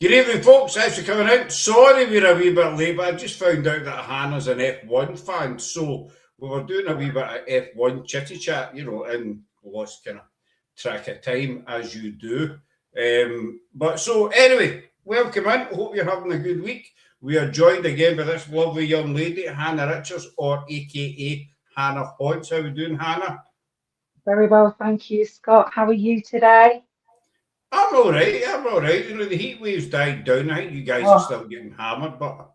Good evening, folks. Thanks for coming in. Sorry we're a wee bit late, but I just found out that Hannah's an F1 fan, so we were doing a wee bit of F1 chitty chat, and lost kind of track of time as you do. But so anyway, welcome in. Hope you're having a good week. We are joined again by this lovely young lady, Hannah Richards, or AKA Hannah Hodge. How are we doing, Hannah? Very well, thank you, Scott. How are you today? I'm all right. I'm all right. The heat waves died down. I think you guys are Oh, still getting hammered, but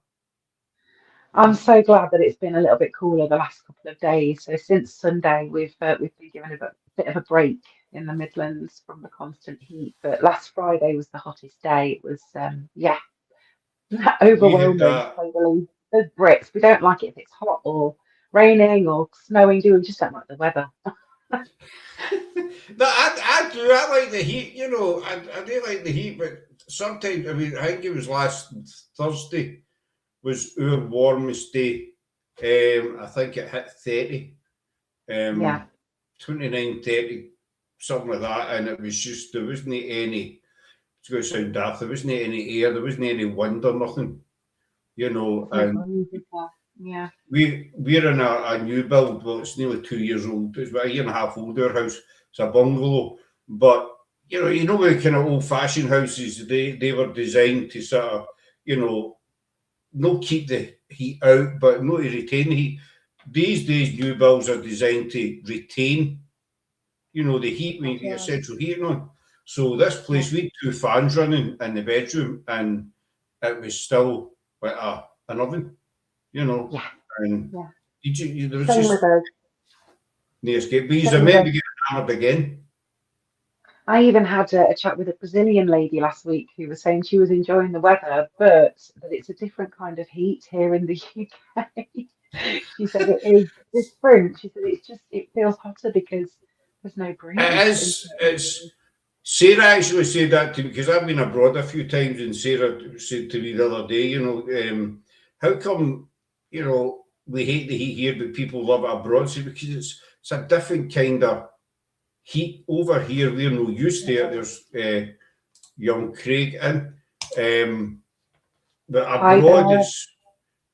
I'm so glad that it's been a little bit cooler the last couple of days. So since Sunday, we've been given bit of a break in the Midlands from the constant heat. But last Friday was the hottest day. It was we had overwhelming to say the least. The Brits, we don't like it if it's hot or raining or snowing, do we? We just don't like the weather. No, I do. I like the heat. I do like the heat, but sometimes, I mean, I think it was last Thursday was our warmest day. I think it hit 30, Yeah, um, 29, 30, something like that. And it was just, there wasn't any, it's going to sound daft, there wasn't any air, there wasn't any wind or nothing, there's no and breeze, is there? Yeah. we're in a new build. Well, it's nearly 2 years old. It's about a year and a half old. Our house. It's a bungalow, but with kind of old fashioned houses, they were designed to sort of, you know, not keep the heat out, but not to retain the heat. These days, new builds are designed to retain, the heat when you That's can get right. central heating on. So this Yeah. place, we had two fans running in the bedroom, and it was still like an oven, Yeah. and Yeah. there was Same just with us. no escape. But he's a Same with meant to us. be getting hammered again. I even had a chat with a Brazilian lady last week who was saying she was enjoying the weather, but that it's a different kind of heat here in the UK. She said it is different. She said it feels hotter because there's no It breeze in is. certain It's areas. Sarah actually said that to me because I've been abroad a few times, and Sarah said to me the other day, how come, we hate the heat here, but people love it abroad? She said, because it's a different kind of heat over here. We're no used to it. Yeah. There's young Craig in, but Hi abroad there. it's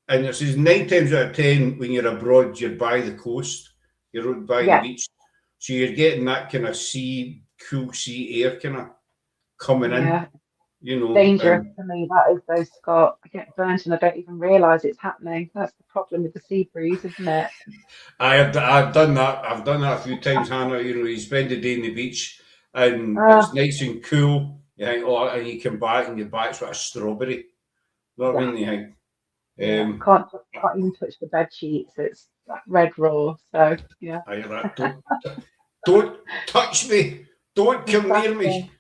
and it says 9 times out of 10 when you're abroad, you're by the coast, you're by the Yeah, beach, so you're getting that kind of cool sea air kind of coming in, yeah. Dangerous and for me, that is though, Scott. I get burnt and I don't even realise it's happening. That's the problem with the sea breeze, isn't it? I've done that. I've done that a few times, Hannah. You spend the day in the beach, and it's Ah, nice and cool. You think, oh, and you come back and your back's like a strawberry. You know what I yeah. mean? You think, Yeah, um, can't even touch the bed sheets. It's like red raw. So yeah, I hear that. Don't touch me. Don't come near exactly. me.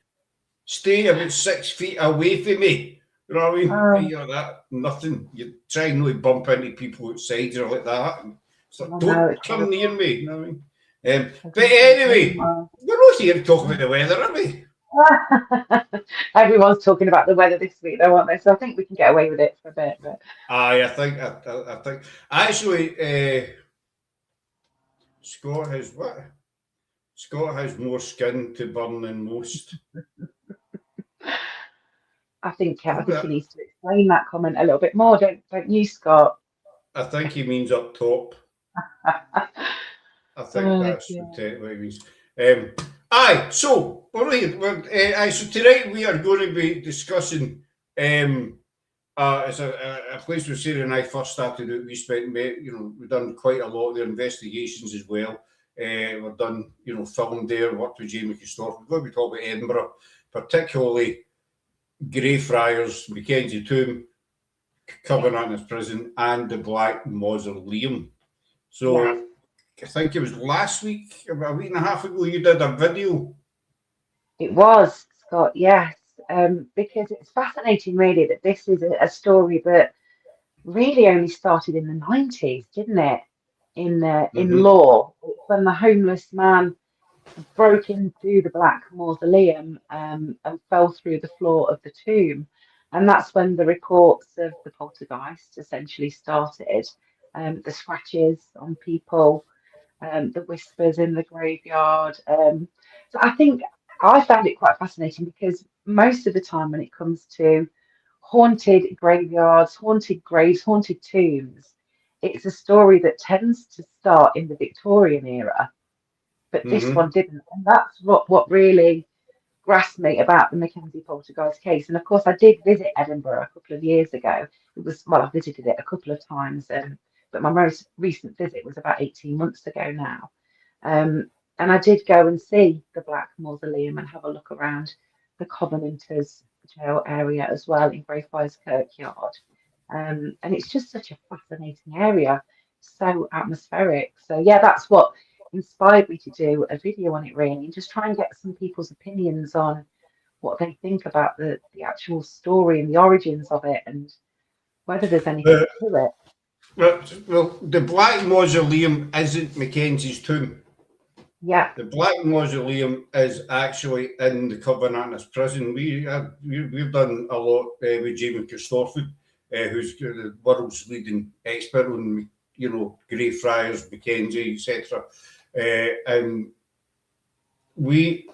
Stay about 6 feet away from me. You know what I mean? I Oh, hear that. Nothing. You try not to bump into people outside or like that. And it's like, I know don't it's come near horrible. me. You know what I mean? There's But nothing anyway, anywhere. we're not here to talk about the weather, are we? Everyone's talking about the weather this week, though, aren't they? So I think we can get away with it for a bit. But Aye, I think actually Scott has what? Scott has more skin to burn than most. I think he needs to explain that comment a little bit more, don't you, Scott? I think he means up top. I think Oh that's dear. what it means. Um, aye, so so tonight we are going to be discussing. It's a place where Sarah and I first started out. We spent, we've done quite a lot of their investigations as well. We've done, film there, worked with Jamie Kistorf. We're going to be talking about Edinburgh, particularly Greyfriars, Mackenzie Tomb, Yes, Covenant's Prison, and the Black Mausoleum. yes. So I think it was last week, about a week and a half ago, you did a video. It was, Scott, yes. Because it's fascinating, really, that this is a story that really only started in the 90s, didn't it? In Mm-hmm. law, it's when the homeless man broke into the Black Mausoleum and fell through the floor of the tomb. And that's when the reports of the poltergeist essentially started. The scratches on people, the whispers in the graveyard. So I think I found it quite fascinating because most of the time when it comes to haunted graveyards, haunted graves, haunted tombs. It's a story that tends to start in the Victorian era, but this Mm-hmm. one didn't. And that's what really grasped me about the Mackenzie poltergeist case. And of course, I did visit Edinburgh a couple of years ago. It was, well, I visited it a couple of times, but my most recent visit was about 18 months ago now. And I did go and see the Black Mausoleum and have a look around the Covenanters jail area as well in Greyfriars Kirkyard. And it's just such a fascinating area, so atmospheric. So yeah, that's what inspired me to do a video on it really, and just try and get some people's opinions on what they think about the actual story and the origins of it and whether there's anything The, to it. well, the Black Mausoleum isn't Mackenzie's tomb. Yeah. The Black Mausoleum is actually in the Covenanters prison. We've done a lot with Jamie Christoffel, who's the world's leading expert on, Greyfriars, Mackenzie, etc. And we've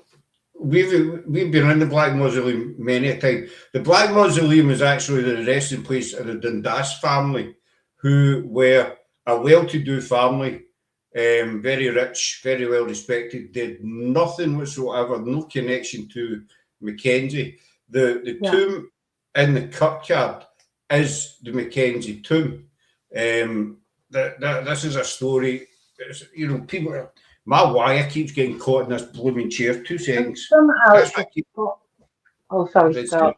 been in the Black Mausoleum many a time. The Black Mausoleum is actually the resting place of the Dundas family, who were a well-to-do family. Very rich, very well respected, did nothing whatsoever, no connection to Mackenzie. The tomb in the kirkyard is the Mackenzie tomb. This is a story, people, my wire keeps getting caught in this blooming chair. 2 seconds. Somehow it's oh, sorry, Scott.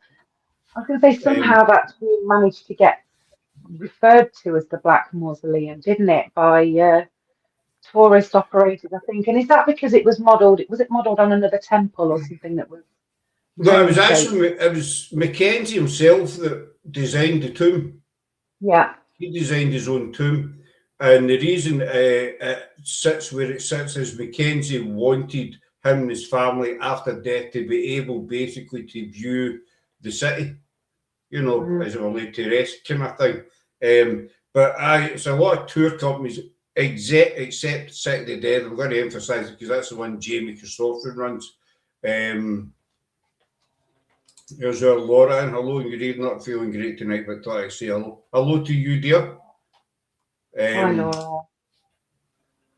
I was going to say somehow that's managed to get referred to as the Black Mausoleum, didn't it, by tourist operators, I think. And is that because it was modelled? Was it modelled on another temple or something that was? No, it was Mackenzie himself that designed the tomb. Yeah, he designed his own tomb, and the reason it sits where it sits is Mackenzie wanted him and his family after death to be able basically to view the city, as it related to rest kind of thing. But it's a lot of tour companies. Except City of Death, I'm going to emphasise it because that's the one Jamie Christoffel runs. There's our Laura, and hello, and you're not feeling great tonight, but I say hello. Hello to you, dear. Hi, Laura.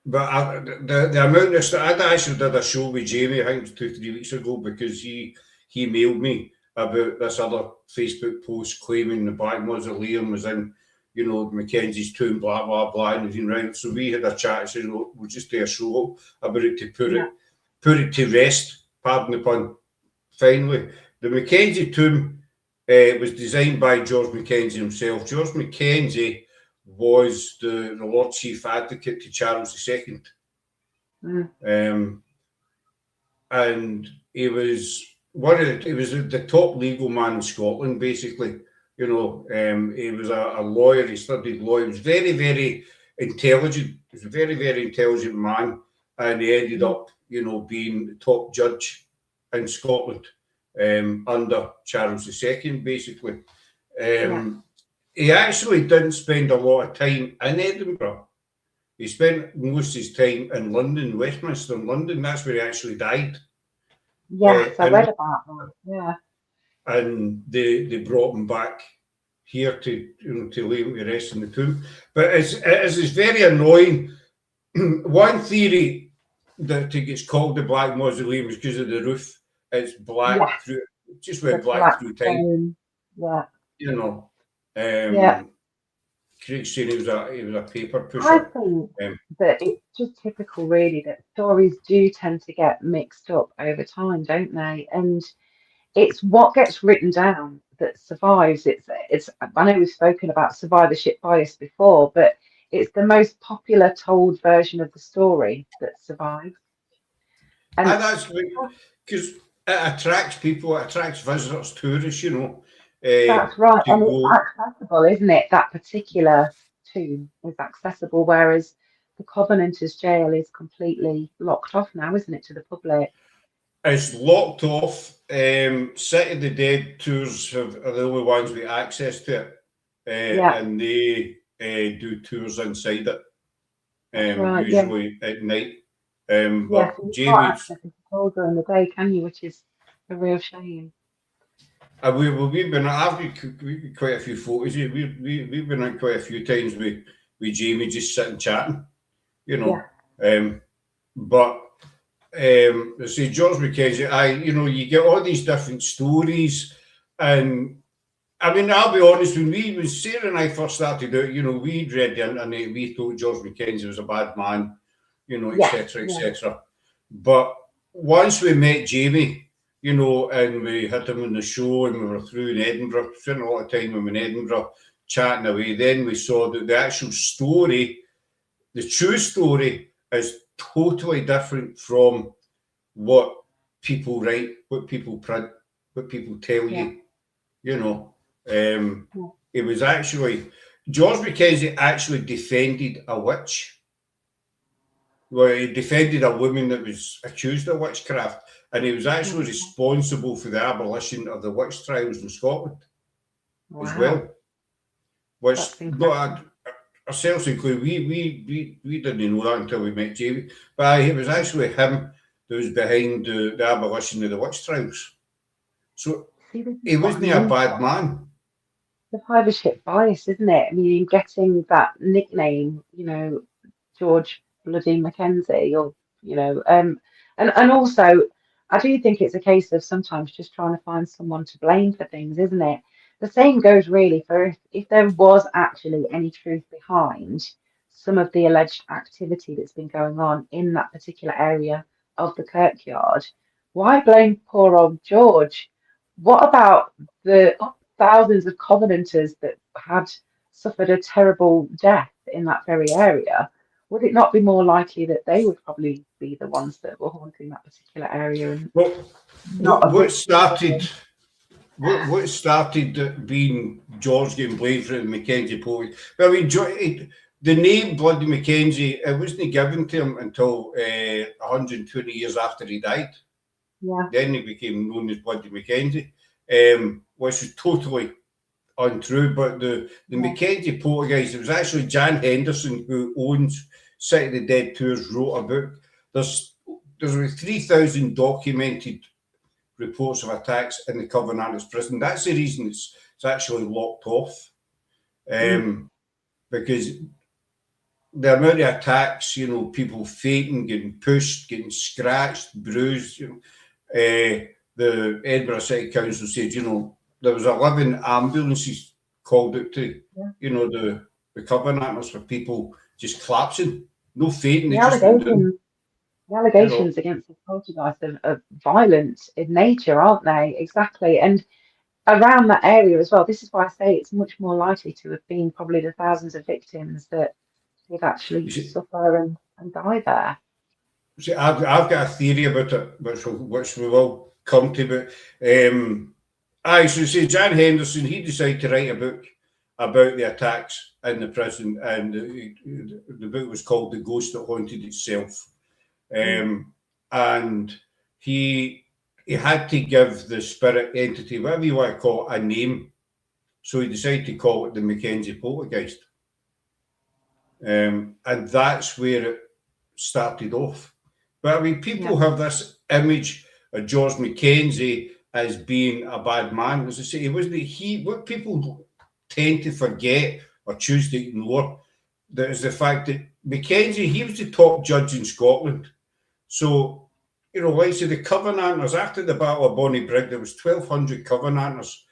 But the amount of stuff, I actually did a show with Jamie, I think it was 2-3 weeks ago, because he mailed me about this other Facebook post claiming the Black Mausoleum was in Mackenzie's tomb, blah, blah, blah, and he's right. So we had a chat and said, we'll just do a show about it to put it to rest, pardon the pun. Finally, the Mackenzie tomb was designed by George Mackenzie himself. George Mackenzie was the Lord Chief Advocate to Charles II. And he was the top legal man in Scotland, basically. He was a lawyer. He studied law. He was very, very intelligent. He was a very, very intelligent man, and he ended up, being the top judge in Scotland under Charles II, basically. He actually didn't spend a lot of time in Edinburgh. He spent most of his time in London, Westminster, in London. That's where he actually died. Yes, I read about that. Yeah. And they brought him back here to lay him to rest in the tomb. But it is very annoying. One theory that it gets called the Black Mausoleum is because of the roof. It's black through, just went black through time. Craig saying he was a paper pusher. I think that it's just typical, really, that stories do tend to get mixed up over time, don't they? And it's what gets written down that survives. It's. I know we've spoken about survivorship bias before, but it's the most popular told version of the story that survives. And that's because it attracts people, it attracts visitors, tourists, That's right, and it's accessible, isn't it? That particular tomb is accessible, whereas the Covenanters jail is completely locked off now, isn't it, to the public? It's locked off. City of the Dead tours are the only ones with access to it, and they do tours inside it, usually at night. But you can't access it at all during the day, can you? Which is a real shame. we've been. I've got quite a few photos. We've been out quite a few times with Jamie, just sitting chatting, you know. But I say George Mackenzie, you get all these different stories, and I mean, I'll be honest, when Sarah and I first started out, we'd read the internet, we thought George Mackenzie was a bad man, etc., etc. But once we met Jamie, and we had him on the show, and we were through in Edinburgh, spent a lot of time with him in Edinburgh, chatting away, then we saw that the actual story, the true story, is totally different from what people write, what people print, what people tell you, It was actually, George Mackenzie actually defended a witch. Well, he defended a woman that was accused of witchcraft, and he was actually responsible for the abolition of the witch trials in Scotland as well. Which, ourselves included, we didn't know that until we met Jamie. But it was actually him that was behind the abolition of the witch trials. So he wasn't a bad man. The survivorship bias, isn't it? I mean, getting that nickname, George Bloody Mackenzie, or and also, I do think it's a case of sometimes just trying to find someone to blame for things, isn't it? The same goes really for if there was actually any truth behind some of the alleged activity that's been going on in that particular area of the kirkyard. Why blame poor old George? What about the thousands of Covenanters that had suffered a terrible death in that very area? Would it not be more likely that they would probably be the ones that were haunting that particular area? And what started being George getting blamed for the Mackenzie poet? Well, I mean, the name Bloody Mackenzie, it wasn't given to him until 120 years after he died. Yeah. Then he became known as Bloody Mackenzie, which is totally untrue. But the Mackenzie Poltergeist, it was actually Jan Henderson, who owns City of the Dead Tours, wrote a book. There's over 3,000 documented reports of attacks in the Covenanters prison. That's the reason it's actually locked off, because the amount of attacks, people fainting, getting pushed, getting scratched, bruised. The Edinburgh City Council said, there was 11 ambulances called out to, the Covenanters for people just collapsing, no fainting. The allegations against the poltergeist are violent in nature, aren't they? Exactly. And around that area as well, this is why I say it's much more likely to have been probably the thousands of victims that did actually suffer and die there. See, I've got a theory about it, which we will come to. But so see, Jan Henderson, he decided to write a book about the attacks in the prison, and the book was called "The Ghost That Haunted Itself." And he had to give the spirit entity, whatever you want to call it, a name. So he decided to call it the Mackenzie Poltergeist. And that's where it started off. But I mean, people have this image of George Mackenzie as being a bad man. As I say, what people tend to forget or choose to ignore, that is the fact that Mackenzie, he was the top judge in Scotland. So, like I say, the Covenanters, after the Battle of Bonnybrig, there was 1,200 Covenanters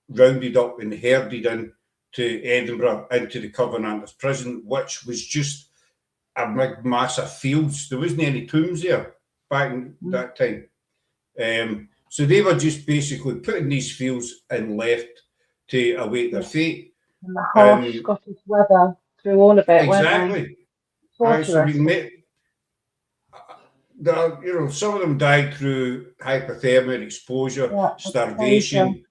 rounded up and herded in to Edinburgh into the Covenanters prison, which was just a big mass of fields. There wasn't any tombs there back in that time. So they were just basically put in these fields and left to await their fate. And the harsh Scottish weather through all of it. Exactly. Some of them died through hypothermia, exposure, starvation,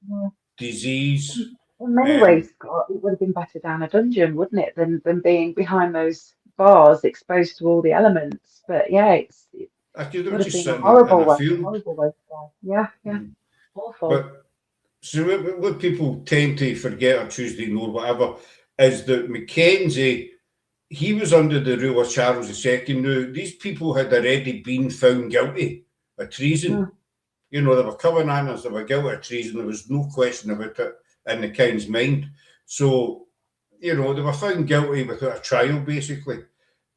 disease. In many ways, Scott, it would have been better down a dungeon, wouldn't it, than being behind those bars exposed to all the elements. But it would have been a horrible way to die. Awful. But so what people tend to forget or choose to ignore, whatever, is that Mackenzie, he was under the rule of Charles II. Now, these people had already been found guilty of treason. You know, they were Covenanters, they were guilty of treason. There was no question about it in the king's mind. So, you know, they were found guilty without a trial, basically.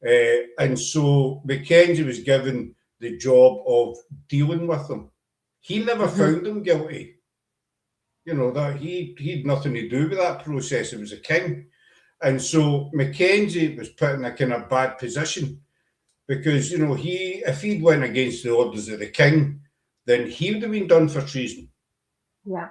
And so Mackenzie was given the job of dealing with them. He never found them guilty. You know, that he had nothing to do with that process. It was the king. And so Mackenzie was put in a kind of bad position because, you know, if he'd went against the orders of the king, then he would have been done for treason. Yeah.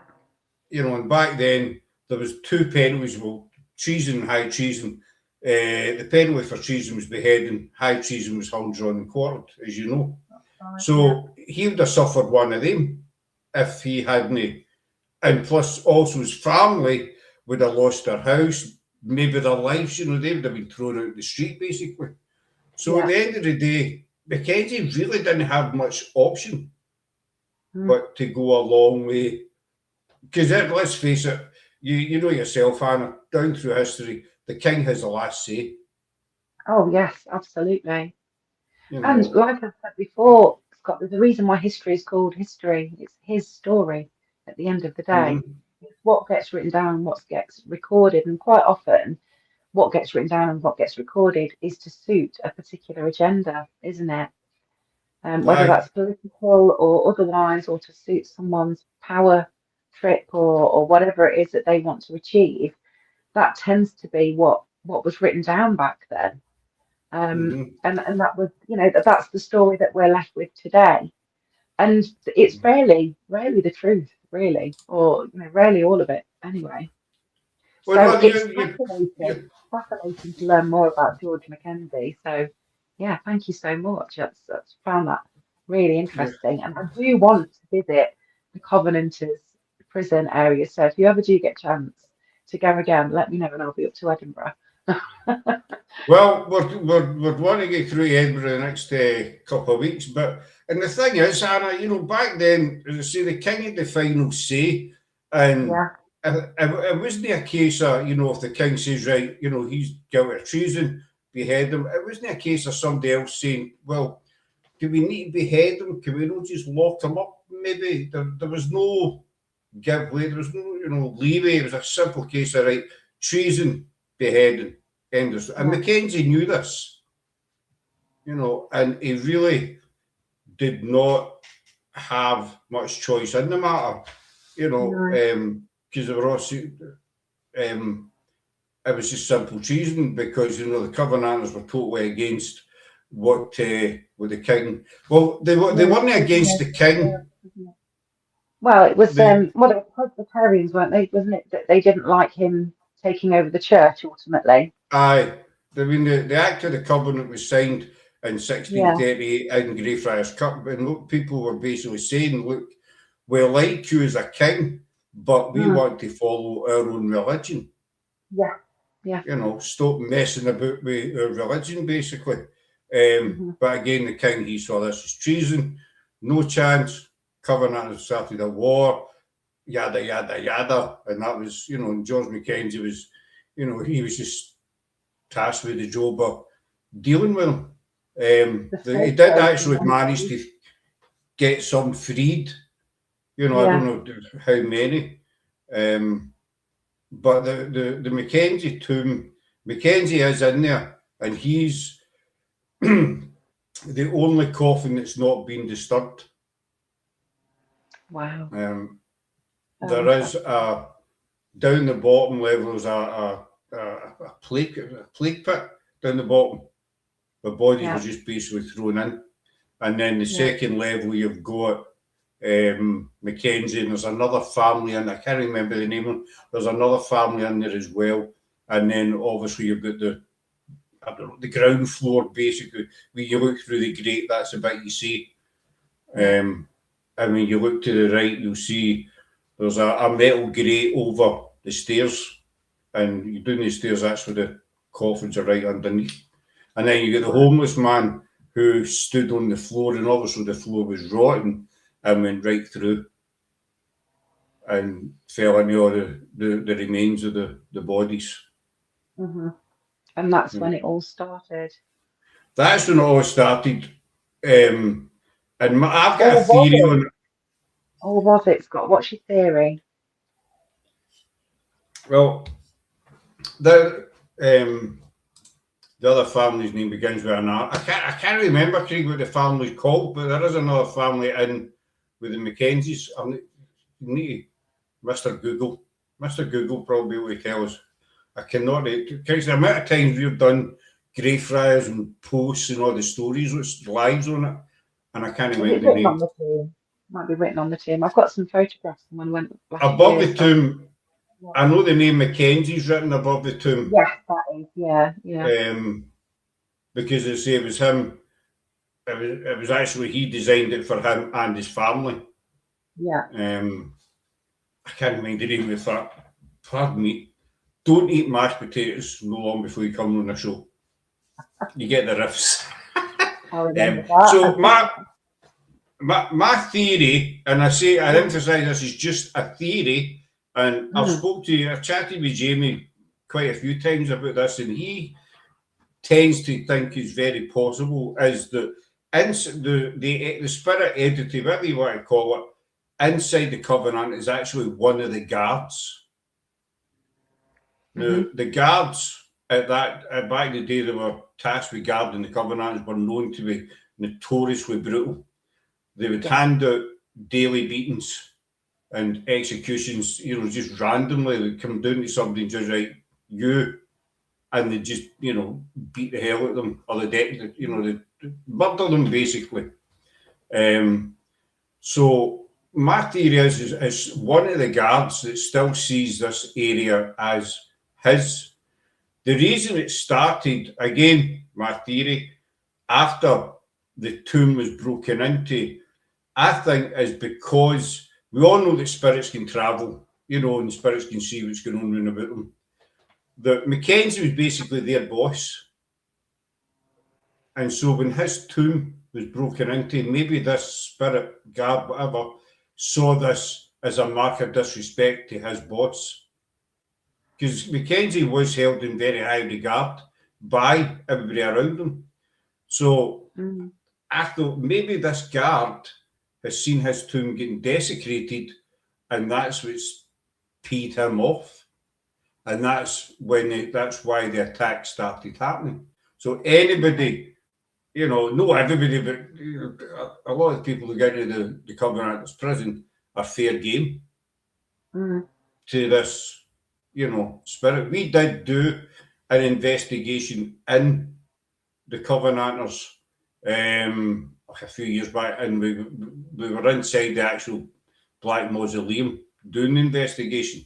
You know, and back then there was two penalties, well, treason and high treason. The penalty for treason was beheading, high treason was hung, drawn and quartered, as you know. So he would have suffered one of them if he hadn't. And plus also his family would have lost their house, maybe their lives, you know, they would have been thrown out the street, basically. So at the end of the day, Mackenzie really didn't have much option but to go along with, because let's face it, you know yourself, Hannah, down through history, the king has the last say. Oh, yes, absolutely. You know. And like I said before, Scott, there's a reason why history is called history. It's his story at the end of the day. It's what gets written down, what gets recorded, and quite often what gets written down and what gets recorded is to suit a particular agenda, isn't it? Whether that's political or otherwise, or to suit someone's power trip or whatever it is that they want to achieve, that tends to be what was written down back then. And that was, you know, that's the story that we're left with today. And it's rarely the truth, really, or, you know, rarely all of it anyway. Well, so it's fascinating to learn more about George Mackenzie. So yeah, thank you so much. That's found that really interesting. And I do want to visit the Covenanters prison area. So if you ever do get a chance to go again, let me know and I'll be up to Edinburgh. Well, we're want to get through Edinburgh the next couple of weeks, and the thing is, Hannah, you know, back then, as I say, the king had the final say, and it wasn't a case of, you know, if the king says, right, you know, he's guilty of treason, behead him. It wasn't a case of somebody else saying, well, do we need to behead him? Can we not just lock him up? Maybe there was no give way, there was no, you know, leeway. It was a simple case of, right, treason, beheading. And Mackenzie knew this, you know, and he really did not have much choice in the matter, you know, because they were also, it was just simple treason because, you know, the Covenanters were totally against what the king. Well, they weren't against the king. Well, it was well, they were Presbyterians, weren't they? Wasn't it that they didn't like him taking over the church ultimately? Aye, I mean the Act of the Covenant was signed in 1638 in Greyfriars Kirk, and people were basically saying, "Look, we like you as a king, but we want to follow our own religion." Yeah. You know, stop messing about with our religion, basically. But again, the king, he saw this as treason, no chance. Covenant started a war, yada yada yada, and that was, you know, and George Mackenzie was, you know, he was just tasked with the job of dealing with him. He did actually manage to get some freed, you know, I don't know how many, but the Mackenzie tomb, Mackenzie is in there, and he's the only coffin that's not been disturbed. Wow. There is down the bottom level is a plague pit down the bottom. The bodies were just basically thrown in, and then the second level you've got Mackenzie, and there's another family in. I can't remember the name of them. There's another family in there as well, and then obviously you've got the ground floor basically. When you look through the grate, that's the bit you see. And when you look to the right, you'll see there's a metal grate over the stairs, and you down the stairs, that's where the coffins are right underneath. And then you get the homeless man who stood on the floor, and obviously the floor was rotten and went right through and fell into all the remains of the bodies. And that's when it all started. That's when it all started. And I've got a theory on it. Or was it, Scott? What's your theory? Well, the the other family's name begins with an R. I can't remember, Craig, what the family's called, but there is another family in with the Mackenzies. I need Mr. Google. Mr. Google probably will tell us. I cannot, because the amount of times we've done Greyfriars and posts and all the stories with lives on it, and I can't Is it remember the written on name. the tomb? Might be written on the tomb. I've got some photographs from when I went last Above year. the So tomb, yeah. I know the name Mackenzie's written above the tomb. Yes, that is. Yeah, yeah. Because it was him. It was actually he designed it for him and his family. Yeah. I can't mind the name of that. Pardon me. Don't eat mashed potatoes no long before you come on the show. You get the riffs. I remember that. So my theory, and I emphasise this is just a theory, and I've chatted with Jamie quite a few times about this, and he tends to think it's very possible is that the spirit entity, whatever you want to call it, inside the Covenant is actually one of the guards. Now, the guards back in the day, they were tasked with guarding the Covenanters, were known to be notoriously brutal. They would hand out daily beatings and executions, just randomly. They'd come down to somebody and just and they just, beat the hell out of them, or they murder them basically. So my theory is one of the guards that still sees this area as his. The reason it started, again, my theory, after the tomb was broken into, I think is because we all know that spirits can travel, and spirits can see what's going on about them. That Mackenzie was basically their boss. And so when his tomb was broken into, maybe this spirit guard, whatever, saw this as a mark of disrespect to his boss. Because Mackenzie was held in very high regard by everybody around him. So I thought maybe this guard has seen his tomb getting desecrated, and that's what's peed him off. And that's why the attack started happening. So anybody, not everybody, but a lot of people who get into the Covenanters prison are fair game to this, spirit. We did do an investigation in the Covenanters a few years back, and we were inside the actual Black Mausoleum doing the investigation.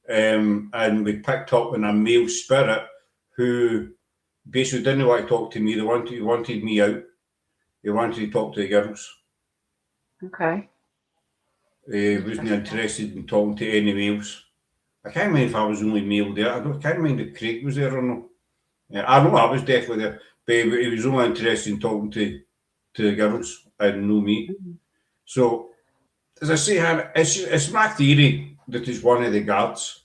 And we picked up on a male spirit who basically didn't want to talk to me. He wanted me out. He wanted to talk to the girls. Okay. He wasn't interested in talking to any males. I can't remember if I was the only male there. I can't remember if Craig was there or not. I know I was definitely there, but he was only interested in talking to the girls and no me. So, as I say, Hannah, it's my theory that it's one of the guards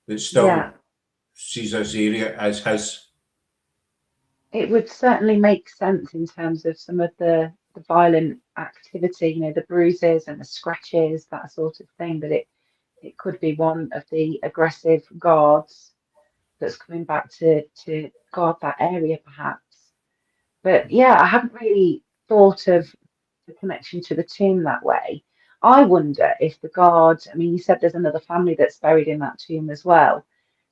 that still sees this area as his. It would certainly make sense in terms of some of the violent activity, the bruises and the scratches, that sort of thing, that it could be one of the aggressive guards that's coming back to guard that area, perhaps. But yeah, I haven't really thought of the connection to the tomb that way. I wonder if the guard, I mean, you said there's another family that's buried in that tomb as well.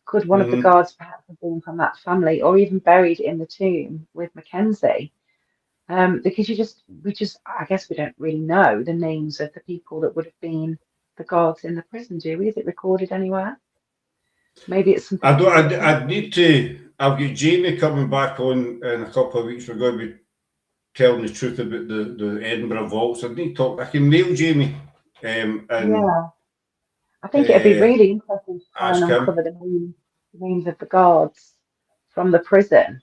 Could one of the guards perhaps have been from that family, or even buried in the tomb with Mackenzie? Because I guess we don't really know the names of the people that would have been the guards in the prison, do we? Is it recorded anywhere? Maybe it's something. I'd need to. I've got Jamie coming back on in a couple of weeks. We're going to be telling the truth about the Edinburgh vaults. I need to talk. I can mail Jamie. Yeah, I think it'd be really interesting to try and uncover the names of the guards from the prison,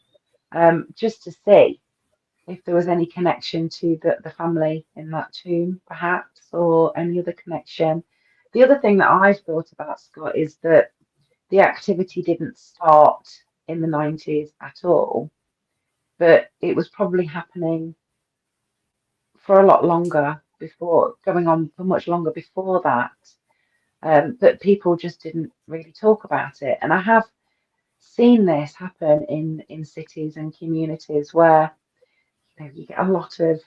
just to see if there was any connection to the family in that tomb, perhaps, or any other connection. The other thing that I've thought about, Scott, is that the activity didn't start in the 90s at all, but it was probably happening for a lot longer before, going on for much longer before that. But people just didn't really talk about it. And I have seen this happen in cities and communities where you get a lot of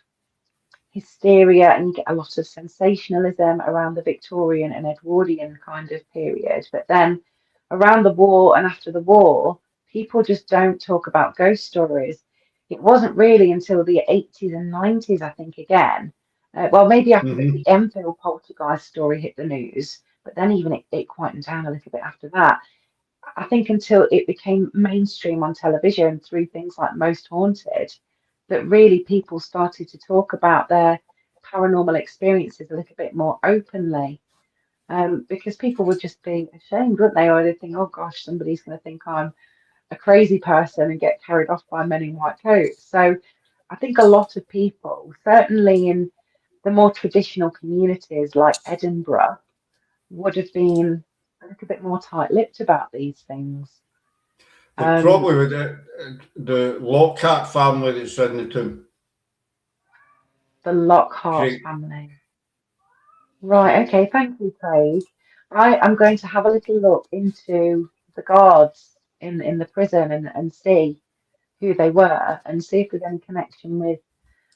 hysteria and you get a lot of sensationalism around the Victorian and Edwardian kind of period. But then around the war and after the war, people just don't talk about ghost stories. It wasn't really until the 80s and 90s, I think, again. Well, maybe after the Enfield poltergeist story hit the news, but then even it quietened down a little bit after that. I think until it became mainstream on television through things like Most Haunted, that really people started to talk about their paranormal experiences a little bit more openly. Because people were just being ashamed, weren't they? Or they'd think, oh gosh, somebody's going to think I'm a crazy person and get carried off by men in white coats. So I think a lot of people, certainly in the more traditional communities like Edinburgh, would have been a little bit more tight-lipped about these things. Probably with the Lockhart family that's in the tomb. The Lockhart family. Right, okay, thank you, Craig. I am going to have a little look into the guards in the prison and see who they were and see if there's any connection with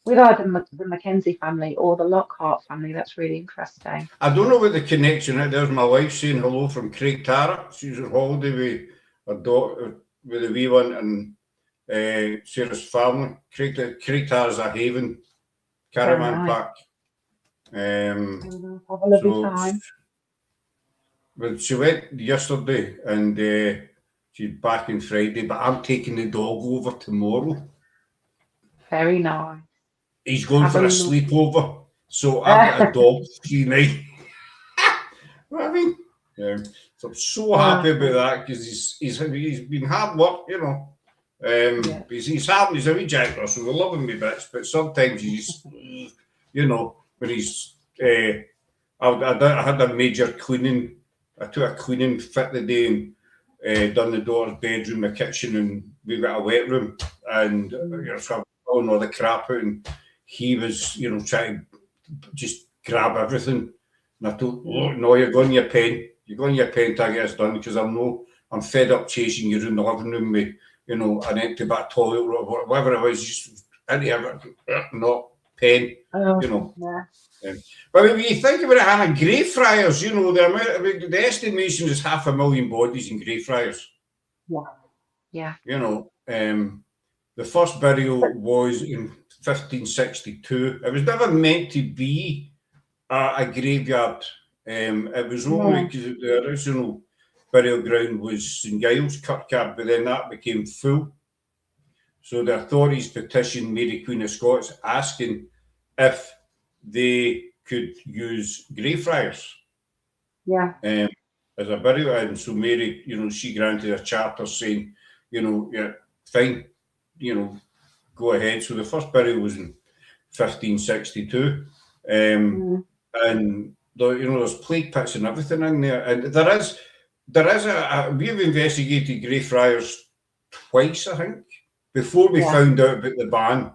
either the Mackenzie family or the Lockhart family. That's really interesting. I don't know what the connection is. There's my wife saying hello from Craig Tara. She's on holiday with her daughter, with the wee one, and Sarah's family. Craig Tara's a haven, caravan park. Have a lovely time. Well, she went yesterday and she's back on Friday, but I'm taking the dog over tomorrow. Very nice. He's going for a sleepover, so I've got a dog-free night. I mean, so I'm so happy about that because he's been hard work, you know. He's a wee Jack Russell. We love him a bit, but sometimes he's, you know, when he's. I had a major cleaning. I took a cleaning fit the day and done the daughter's bedroom, the kitchen, and we've got a wet room. And so I'm pulling all the crap out, and he was, you know, trying to just grab everything. And I told, no, you're going your pen. You're going your pen till I get this done because I'm fed up chasing you around the living room with, you know, an empty back toilet or whatever it was. Just into everything, not pen, you know. But when you think about it, Hannah, Greyfriars, you know, the estimation is 500,000 bodies in Greyfriars. Yeah. You know, the first burial was in 1562. It was never meant to be a graveyard. It was only because the original burial ground was St Giles Kirkyard, but then that became full. So the authorities petitioned Mary Queen of Scots asking if they could use Greyfriars as a burial. And so Mary, you know, she granted a charter saying, you know, yeah, fine, you know, go ahead. So the first burial was in 1562. And you know, there's plague pits and everything in there. And there is we've investigated Greyfriars twice, I think, before we found out about the ban.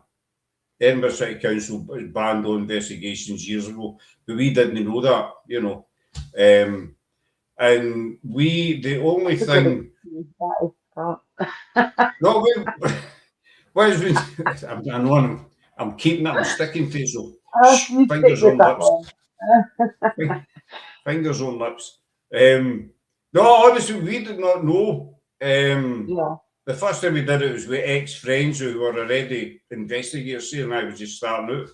Edinburgh City Council banned all investigations years ago, but we didn't know that, you know. And the only thing. No, I know I'm keeping it, I'm sticking to it, so fingers on lips. Fingers on lips. No, honestly, we did not know. The first time we did it was with ex-friends who were already investigators, and I was just starting out.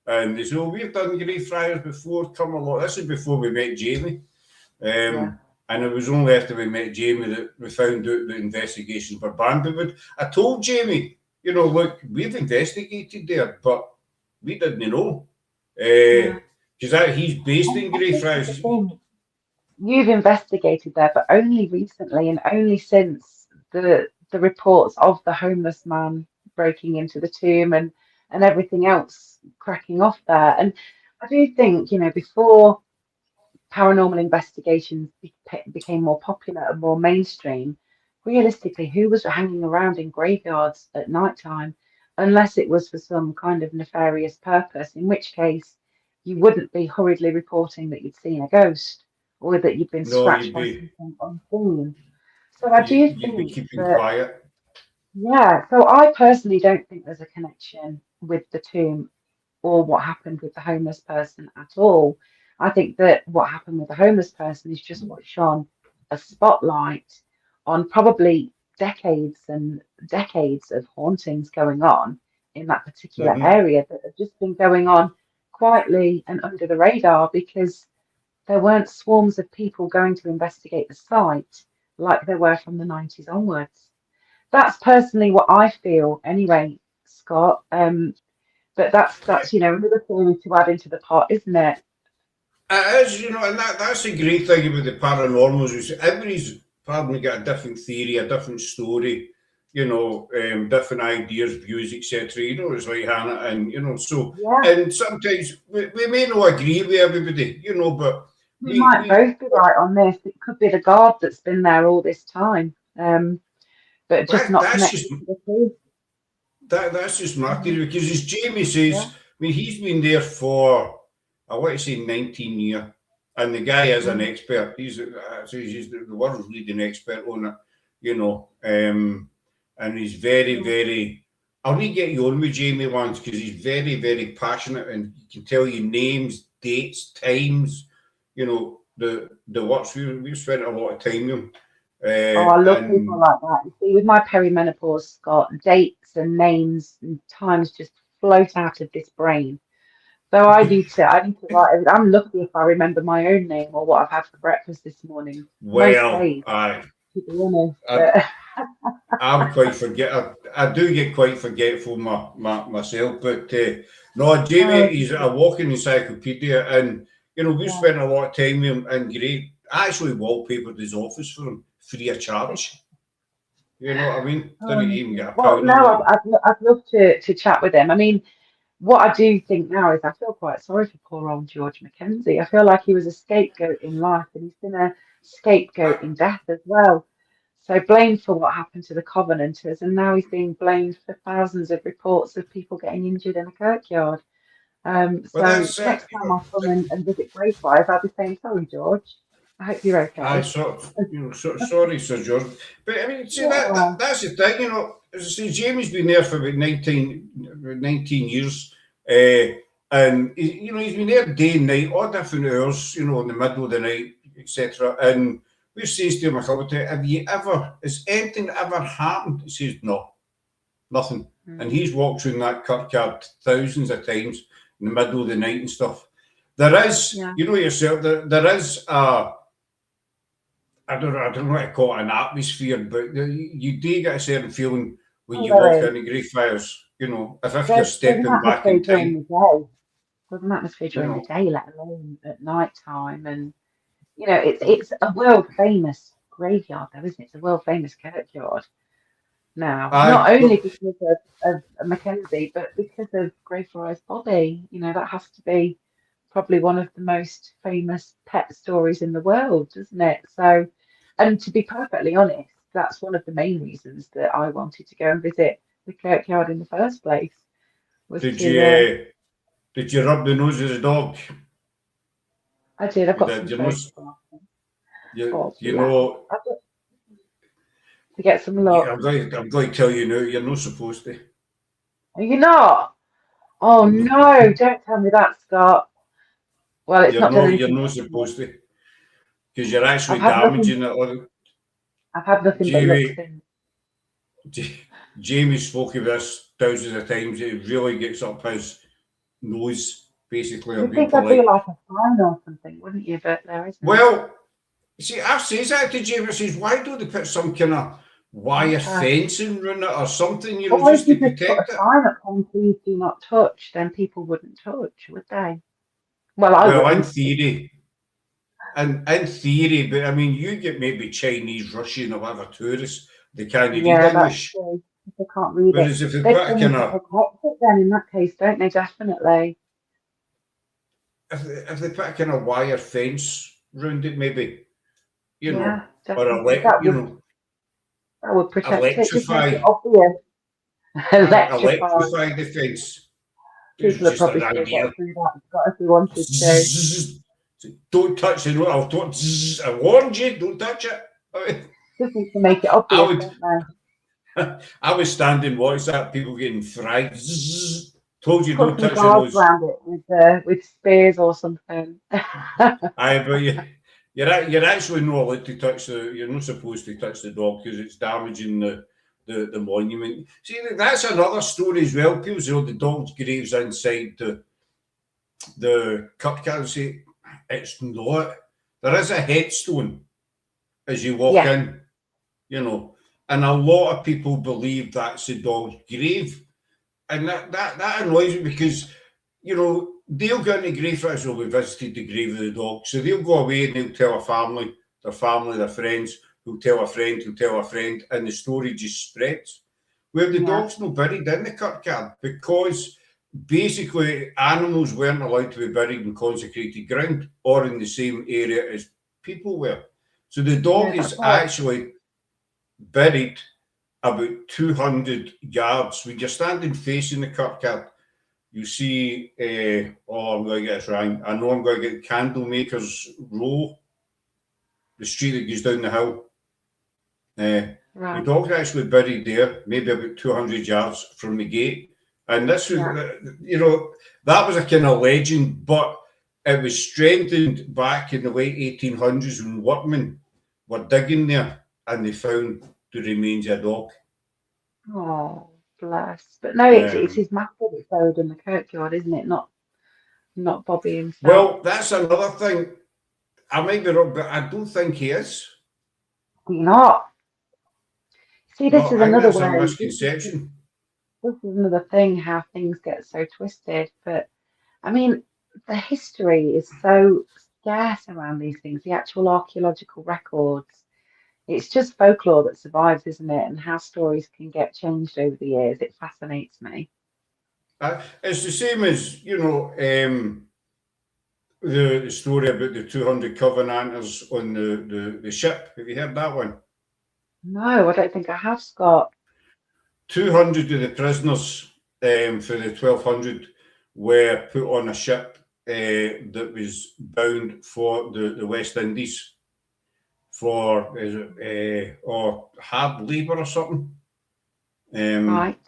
And they said, oh, we've done Greyfriars before, come along. This is before we met Jamie. And it was only after we met Jamie that we found out the investigations were banned. But I told Jamie, you know, look, we've investigated there, but we didn't know. Because he's based in Greyfriars. You've investigated there, but only recently and only since the reports of the homeless man breaking into the tomb and everything else cracking off there. And I do think, you know, before paranormal investigations became more popular and more mainstream, realistically, who was hanging around in graveyards at night time, unless it was for some kind of nefarious purpose, in which case you wouldn't be hurriedly reporting that you'd seen a ghost or that you'd been No, scratched by something unseen. So I do you'd be think keeping that, quiet. yeah, so I personally don't think there's a connection with the tomb or what happened with the homeless person at all. I think that what happened with the homeless person is just what shone a spotlight on probably decades and decades of hauntings going on in that particular Hmm. area that have just been going on quietly and under the radar because there weren't swarms of people going to investigate the site like there were from the 90s onwards. That's personally what I feel anyway, Scott. But that's another theory to add into the pot, isn't it? It is, and that's a great thing about the paranormals. Is everybody's probably got a different theory, a different story, different ideas, views, etc. It's like Hannah, and so, Yeah, and sometimes we may not agree with everybody, but we might we both be right on this. It could be the God that's been there all this time, but just not that's just connected to the truth. that's just my Mhm. theory because as Jamie Yeah. says, I mean he's been there for I want to say 19 years, and the guy is an Mm. expert. He's the world's leading expert on it, and he's very, Yeah. very. I'll need to get you on with Jamie once because he's very, very passionate and he can tell you names, dates, times, the works. We've spent a lot of time with him, Oh, I love people and like that. You see, with my perimenopause, Scott, dates and names and times just float out of this brain. So I need to write it. I'm lucky if I remember my own name or what I've had for breakfast this morning. Most well, days, to be honest. I I'm quite forget. I do get quite forgetful myself, but no, Jamie, Oh, he's a walking encyclopedia, and we've yeah. spent a lot of time with him. And great, I actually wallpapered his office for him free of charge. You know what I mean? Didn't Oh, even dear. get a Well, pound on no, it. I'd love to chat with him. I mean, what I do think now is I feel quite sorry for poor old George Mackenzie. I feel like he was a scapegoat in life and he's been a scapegoat in death as well. So blamed for what happened to the Covenanters, and now he's being blamed for thousands of reports of people getting injured in a kirkyard. But So that's it. next time I come and visit Greyfriars, I'll be saying, sorry, George. I hope you're I okay. sorry, Sir George. But I mean, see Yeah, that's the thing, As I say, Jamie's been there for about 19 years, and he's been there day and night, all different hours, in the middle of the night, etc. And we says to him a couple of times, has anything ever happened? He says, no, nothing. And mm, he's walked through that kirkyard thousands of times in the middle of the night and stuff. There is, yeah. yourself, there is I don't know what to call it, an atmosphere, but you do get a certain feeling when Oh, you walk there is. into Greyfriars, as if you're There's an stepping back atmosphere in during time, the day. There's an atmosphere you during the know. day, let alone at night time. And it's a world famous graveyard, though, isn't it? It's a world famous kirkyard now, not I only but because of Mackenzie, but because of Greyfriars Bobby. That has to be probably one of the most famous pet stories in the world, doesn't it? So, and to be perfectly honest, that's one of the main reasons that I wanted to go and visit the kirkyard in the first place was did to. you rub the nose of the dog? I did. I've You got did, some photographs of yeah. I got to get some luck. I'm going to tell you now, you're not supposed to. Are you not? Oh No, no! Don't tell me that, Scott. Well, it's not done you're anything not but good. supposed to, because you're I've actually had nothing. damaging it. I've had nothing but luck Jamie, since. Jamie spoke of this thousands of times. It really gets up his nose, basically, I'm You'd being think there'd be polite. like a sign or something, wouldn't you? But there isn't. Well, you see, I says that to Jamie. I says, why don't they put some kind of wire Okay. fencing around it or something, Or if just you to just put a protect it? sign up saying please do not touch, then people wouldn't touch, would they? Well, I Well, wouldn't. in theory, but I mean, you get maybe Chinese, Russian, or whatever tourists, they can't read Yeah, that's English. true. If they can't read it, Whereas if they they put a still kind need to of protect it then in that case, don't they? Definitely. if they put a kind of wire fence round it, maybe, Yeah, or definitely. That would protect it. Just make electrify, it obvious. Electrify. electrify the fence. It People was would just an probably still idea. get through that Scott, if we wanted to. Don't touch the road. I warned you, don't touch it. Just need to make it I obvious, would, don't they? I was standing watching that, people getting fried. Told you Put don't some touch the guards roads. around it with spears or something. But you're actually not allowed to touch you're not supposed to touch the dog because it's damaging the monument. See, that's another story as well. People say, the dog's grave's inside the Kirkyard. See, it's not. There is a headstone as you walk Yeah. in, and a lot of people believe that's the dog's grave. And that annoys me because, they'll go into grave rites, we visited the grave of the dog. So they'll go away and they'll tell their family, their friends, who'll tell a friend, who'll tell a friend, and the story just spreads. Where the dog's not buried in the Kirkyard because basically animals weren't allowed to be buried in consecrated ground or in the same area as people were. So the dog is actually buried about 200 yards. When you're standing facing the Kirkyard, you see, I'm going to get this wrong. I know I'm going to get Candlemakers Row, the street that goes down the hill. The dog's actually buried there, maybe about 200 yards from the gate. And this was, that was a kind of legend, but it was strengthened back in the late 1800s when workmen were digging there and they found the remains of a dog. Oh, bless. But no, it's his master that's buried in the Kirkyard, isn't it? Not Bobby himself. Well, that's another thing. I might be wrong, but I don't think he is. Do you not? See, this is another way. A misconception. This is another thing, how things get so twisted. But I mean, the history is so scarce around these things, the actual archaeological records. It's just folklore that survives, isn't it? And how stories can get changed over the years. It fascinates me. It's the same as, the story about the 200 Covenanters on the ship. Have you heard that one? No, I don't think I have, Scott. 200 of the prisoners for the 1200 were put on a ship that was bound for the West Indies for hard labour or something. Right.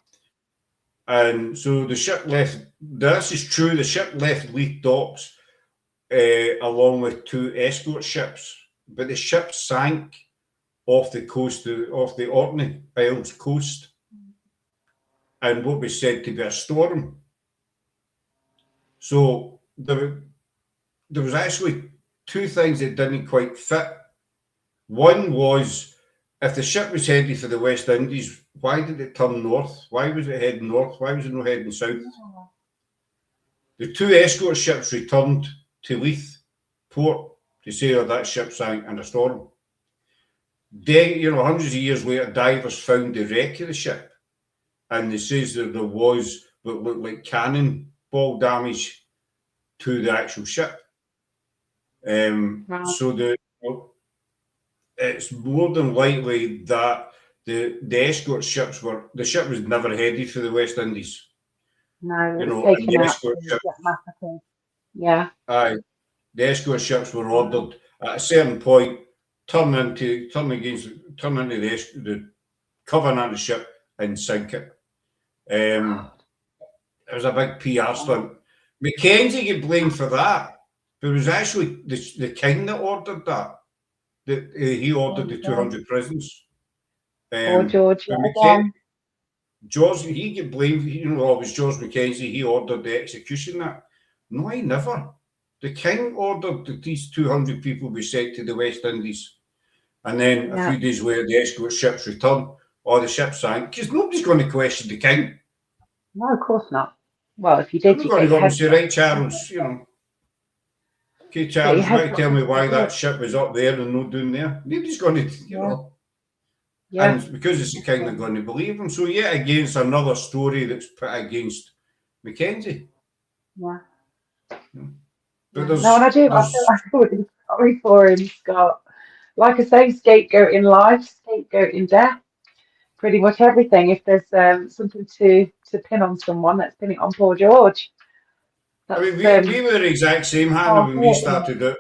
And so the ship left, this is true, the ship left Leith docks along with 2 escort ships, but the ship sank off the coast, off the Orkney Isles coast, and what was said to be a storm. So there was actually 2 things that didn't quite fit. One was, if the ship was headed for the West Indies, why did it turn north? Why was it heading north? Why was it not heading south? The 2 escort ships returned to Leith port to say that ship sank in a storm. Hundreds of years later, divers found the wreck of the ship, and they says that there was what looked like cannonball damage to the actual ship. So it's more than likely that the escort ships the ship was never headed for the West Indies. No, it was taken out to get massacred. Yeah. Aye, the escort ships were ordered at a certain point turn into the Covenant ship and sink it. It was a big PR stunt. Mackenzie get blamed for that, but it was actually the king that ordered that. He ordered the 200 prisons. George, George, he get blamed. It was George Mackenzie. He ordered the execution. No, he never. The king ordered that these 200 people be sent to the West Indies, and then a few days later, the escort ships returned, or the ship sank, because nobody's going to question the king. No, of course not. Well, if you did, you're going to go and say, right, Charles, okay, Charles, you might tell me why that ship was up there and not down there. Nobody's going to, And because it's the king, they're going to believe him. So, yet again, it's another story that's put against Mackenzie. Yeah. But and I feel really sorry for him, Scott. Like I say, scapegoat in life, scapegoat in death. Pretty much everything. If there's something to pin on someone, let's pin it on poor George. I That's mean, we were the exact same, Hannah, hard when we work, isn't started it.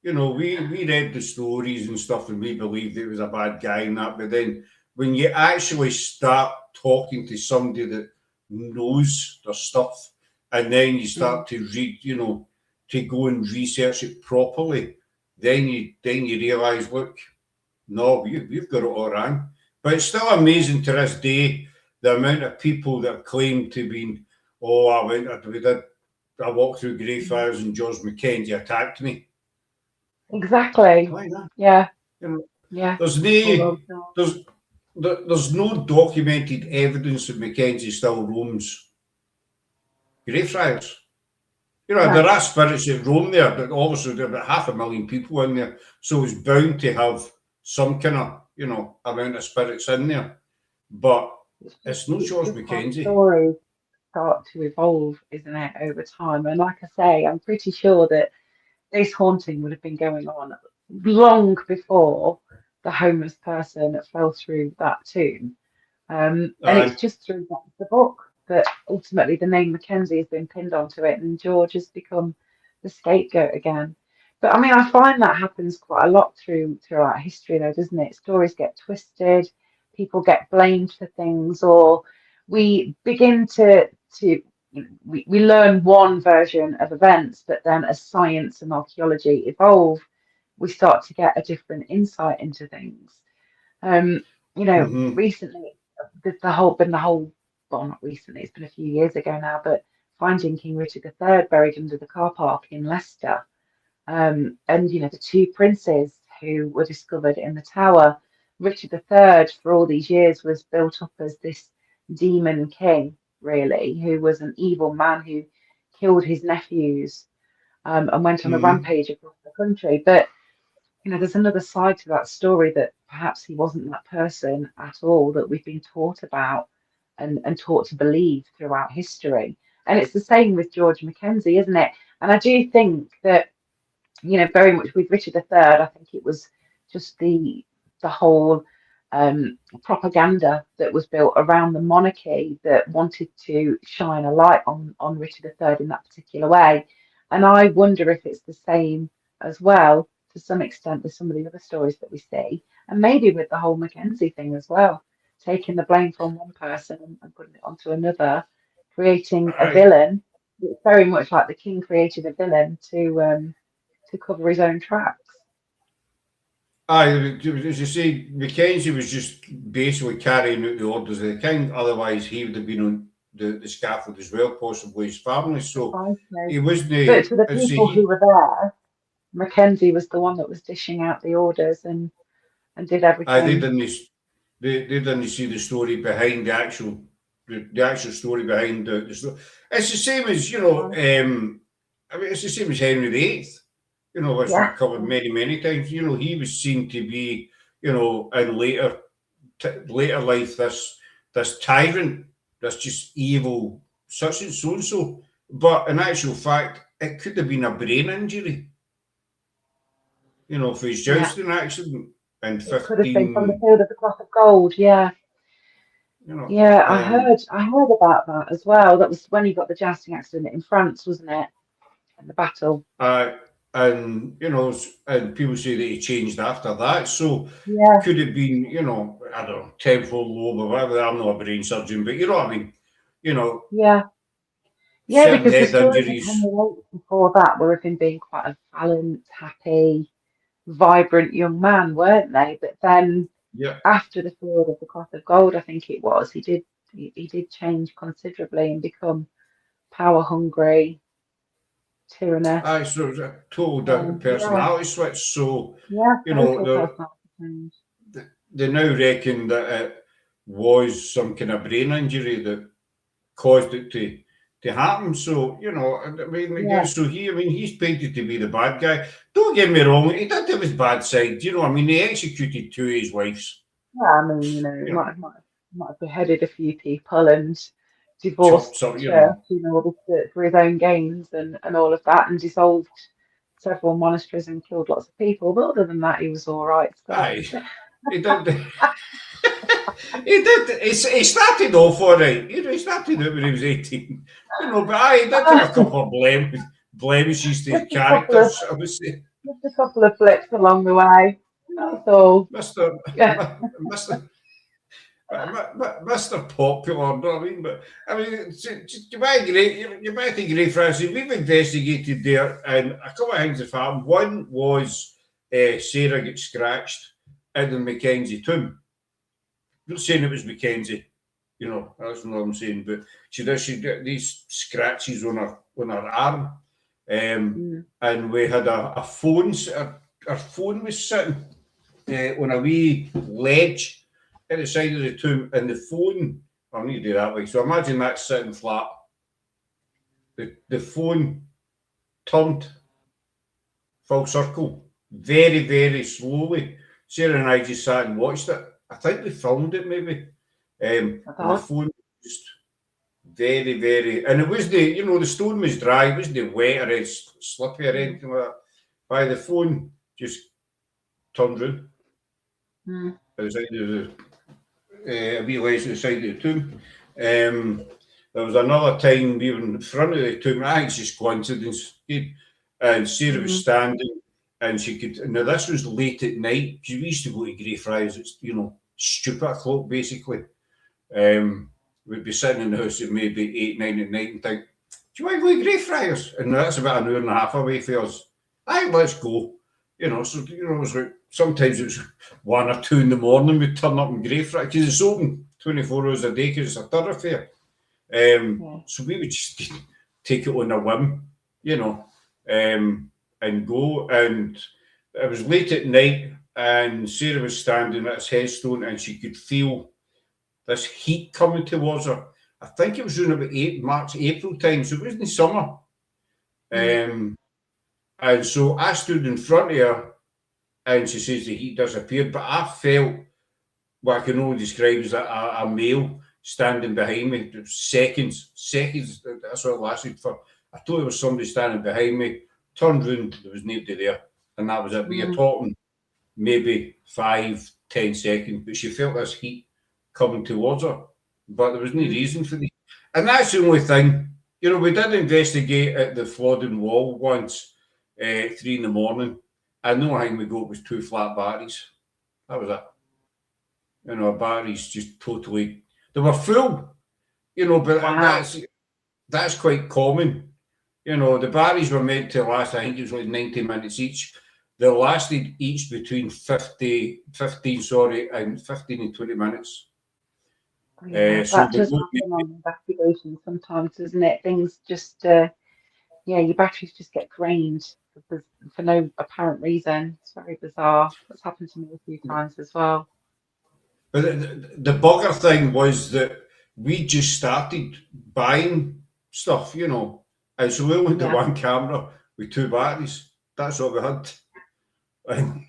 You know, we read the stories and stuff, and we believed it was a bad guy and that. But then, when you actually start talking to somebody that knows their stuff, and then you it? start to read, you know, to go and research it properly, then you realise, look, no, we've got it all wrong. But it's still amazing to this day the amount of people that claim to be, oh, I walked through Greyfriars and George Mackenzie attacked me. Exactly. Why not? Yeah. You know, Yeah. there's no there's no documented evidence that Mackenzie still roams Greyfriars. You know, No. there are spirits that roam there, but obviously there are about 500,000 people in there, so it's bound to have some kind of, you know, amount of spirits in there. But it's no George Just how Mackenzie. stories start to evolve, isn't it, over time? And like I say, I'm pretty sure that this haunting would have been going on long before the homeless person fell through that tomb. And it's Aye. just through the book that ultimately the name Mackenzie has been pinned onto it, and George has become the scapegoat again. But I mean, I find that happens quite a lot throughout history, though, doesn't it? Stories get twisted, people get blamed for things, or we begin to we learn one version of events, but then as science and archaeology evolve, we start to get a different insight into things. Um, Mm-hmm. recently, the whole, well, not recently, it's been a few years ago now, but finding King Richard III buried under the car park in Leicester. And, the two princes who were discovered in the tower. Richard III, for all these years, was built up as this demon king, really, who was an evil man who killed his nephews, and went on a Mm-hmm. rampage across the country. But there's another side to that story that perhaps he wasn't that person at all that we've been taught about and taught to believe throughout history. And it's the same with George Mackenzie, isn't it? And I do think that, very much with Richard III, I think it was just the whole propaganda that was built around the monarchy that wanted to shine a light on Richard III in that particular way. And I wonder if it's the same as well, to some extent, with some of the other stories that we see, and maybe with the whole Mackenzie thing as well, taking the blame from one person and putting it onto another, creating a Aye. villain. It's very much like the king created a villain to cover his own tracks. Aye, as you say, Mackenzie was just basically carrying out the orders of the king. Otherwise, he would have been on the scaffold as well, possibly his family. So Precisely. he wasn't. But to the As I say, people who were there, Mackenzie was the one that was dishing out the orders and did they everything. didn't. They didn't see the story behind the actual story behind the story. It's the same as I mean, it's the same as Henry VIII. You know, which Yeah, we've covered many times. You know, he was seen to be, in later life, this tyrant, this just evil, such and so and so. But in actual fact, it could have been a brain injury. You know, for his yeah. jousting accident in It could have been from the 15. field of the cloth of gold. Yeah, You know, yeah. I heard about that as well. That was when he got the jousting accident in France, wasn't it? In the battle. uh, and and people say that he changed after that. So Yeah, could it been, I don't know, temporal lobe or whatever? I'm not a brain surgeon, but you know what I mean. You know, yeah, yeah. certain Because the head stories of injuries. Henry VIII before that were of him being quite a valiant, happy, vibrant young man, weren't they? But then Yeah. after the field of the cloth of gold, I think it was, he did change considerably and become power hungry, tyrannous. Aye, so it's a total So different yeah, personality switch. So, yeah, you know, total the, personality change. they now reckon that it was some kind of brain injury that caused it to happen. So, I mean, yeah, Yeah, so I mean, he's painted to be the bad guy. Don't get me wrong, he did have his bad side. You know, I mean, he executed two of his wives. yeah. I mean, he You know, might have beheaded a few people and divorced chopped some. the church in order for his own gains and all of that, and dissolved several monasteries and killed lots of people. But other than that, he was all right. So that Aye, was it. He did. He did. He started off all right. You know, he started out when he was 18. You know, but he did have a couple of blemishes to his characters, I would say. Just a couple of flips along the way. That's all. Mr. Yeah. Mr. Mr. Popular, you know what I mean? But I mean, you might agree, Francis. We've investigated there, and a couple of things have happened. One was Sarah gets scratched in the Mackenzie tomb. I'm not saying it was Mackenzie, you know, that's not what I'm saying, but she got these scratches on her arm. And we had a phone, our phone was sitting on a wee ledge at the side of the tomb, and the phone, I need to do that way. So imagine that sitting flat. The phone turned full circle very, very slowly. Sarah and I just sat and watched it. I think we filmed it maybe. And the phone just very, very, and it was the stone was dry, it wasn't wet or slippy or anything like that. By the phone just turned round. At the side of the a wee ledge at the side of the tomb. There was another time we were in front of the tomb. I think it's just coincidence. And Sarah was standing, and she could. Now this was late at night because we used to go to Greyfriars. It's stupid o'clock basically. We'd be sitting in the house at maybe 8, 9 at night and think, "Do you want to go to Greyfriars?" And that's about an hour and a half away for us. Aye, let's go. So it was like sometimes it was 1 or 2 in the morning. We'd turn up in Greyfriars because it's open 24 hours a day because it's a thoroughfare. So we would just take it on a whim, and go. And it was late at night, and Sarah was standing at his headstone, and she could feel this heat coming towards her. I think it was around about March, April time, so it wasn't summer. And so I stood in front of her, and she says the heat disappeared, but I felt what I can only describe as a male standing behind me. Seconds, that's what it lasted for. I thought there was somebody standing behind me, turned round, there was nobody there, and that was it. But you're talking maybe 5, 10 seconds, but she felt this heat coming towards her, but there was no reason for the. And that's the only thing. We did investigate at the Flodden Wall once, 3 in the morning, and the only thing we got was 2 flat batteries. That was it. Our batteries just totally, they were full, but that's quite common. The batteries were meant to last, I think it was like 90 minutes each. They lasted each between 15 and 20 minutes. Yeah, that does happen on investigation sometimes, doesn't it? Things just, your batteries just get drained for no apparent reason. It's very bizarre. That's happened to me a few times as well. But the bugger thing was that we just started buying stuff, and so we only had one camera with 2 batteries. That's all we had. And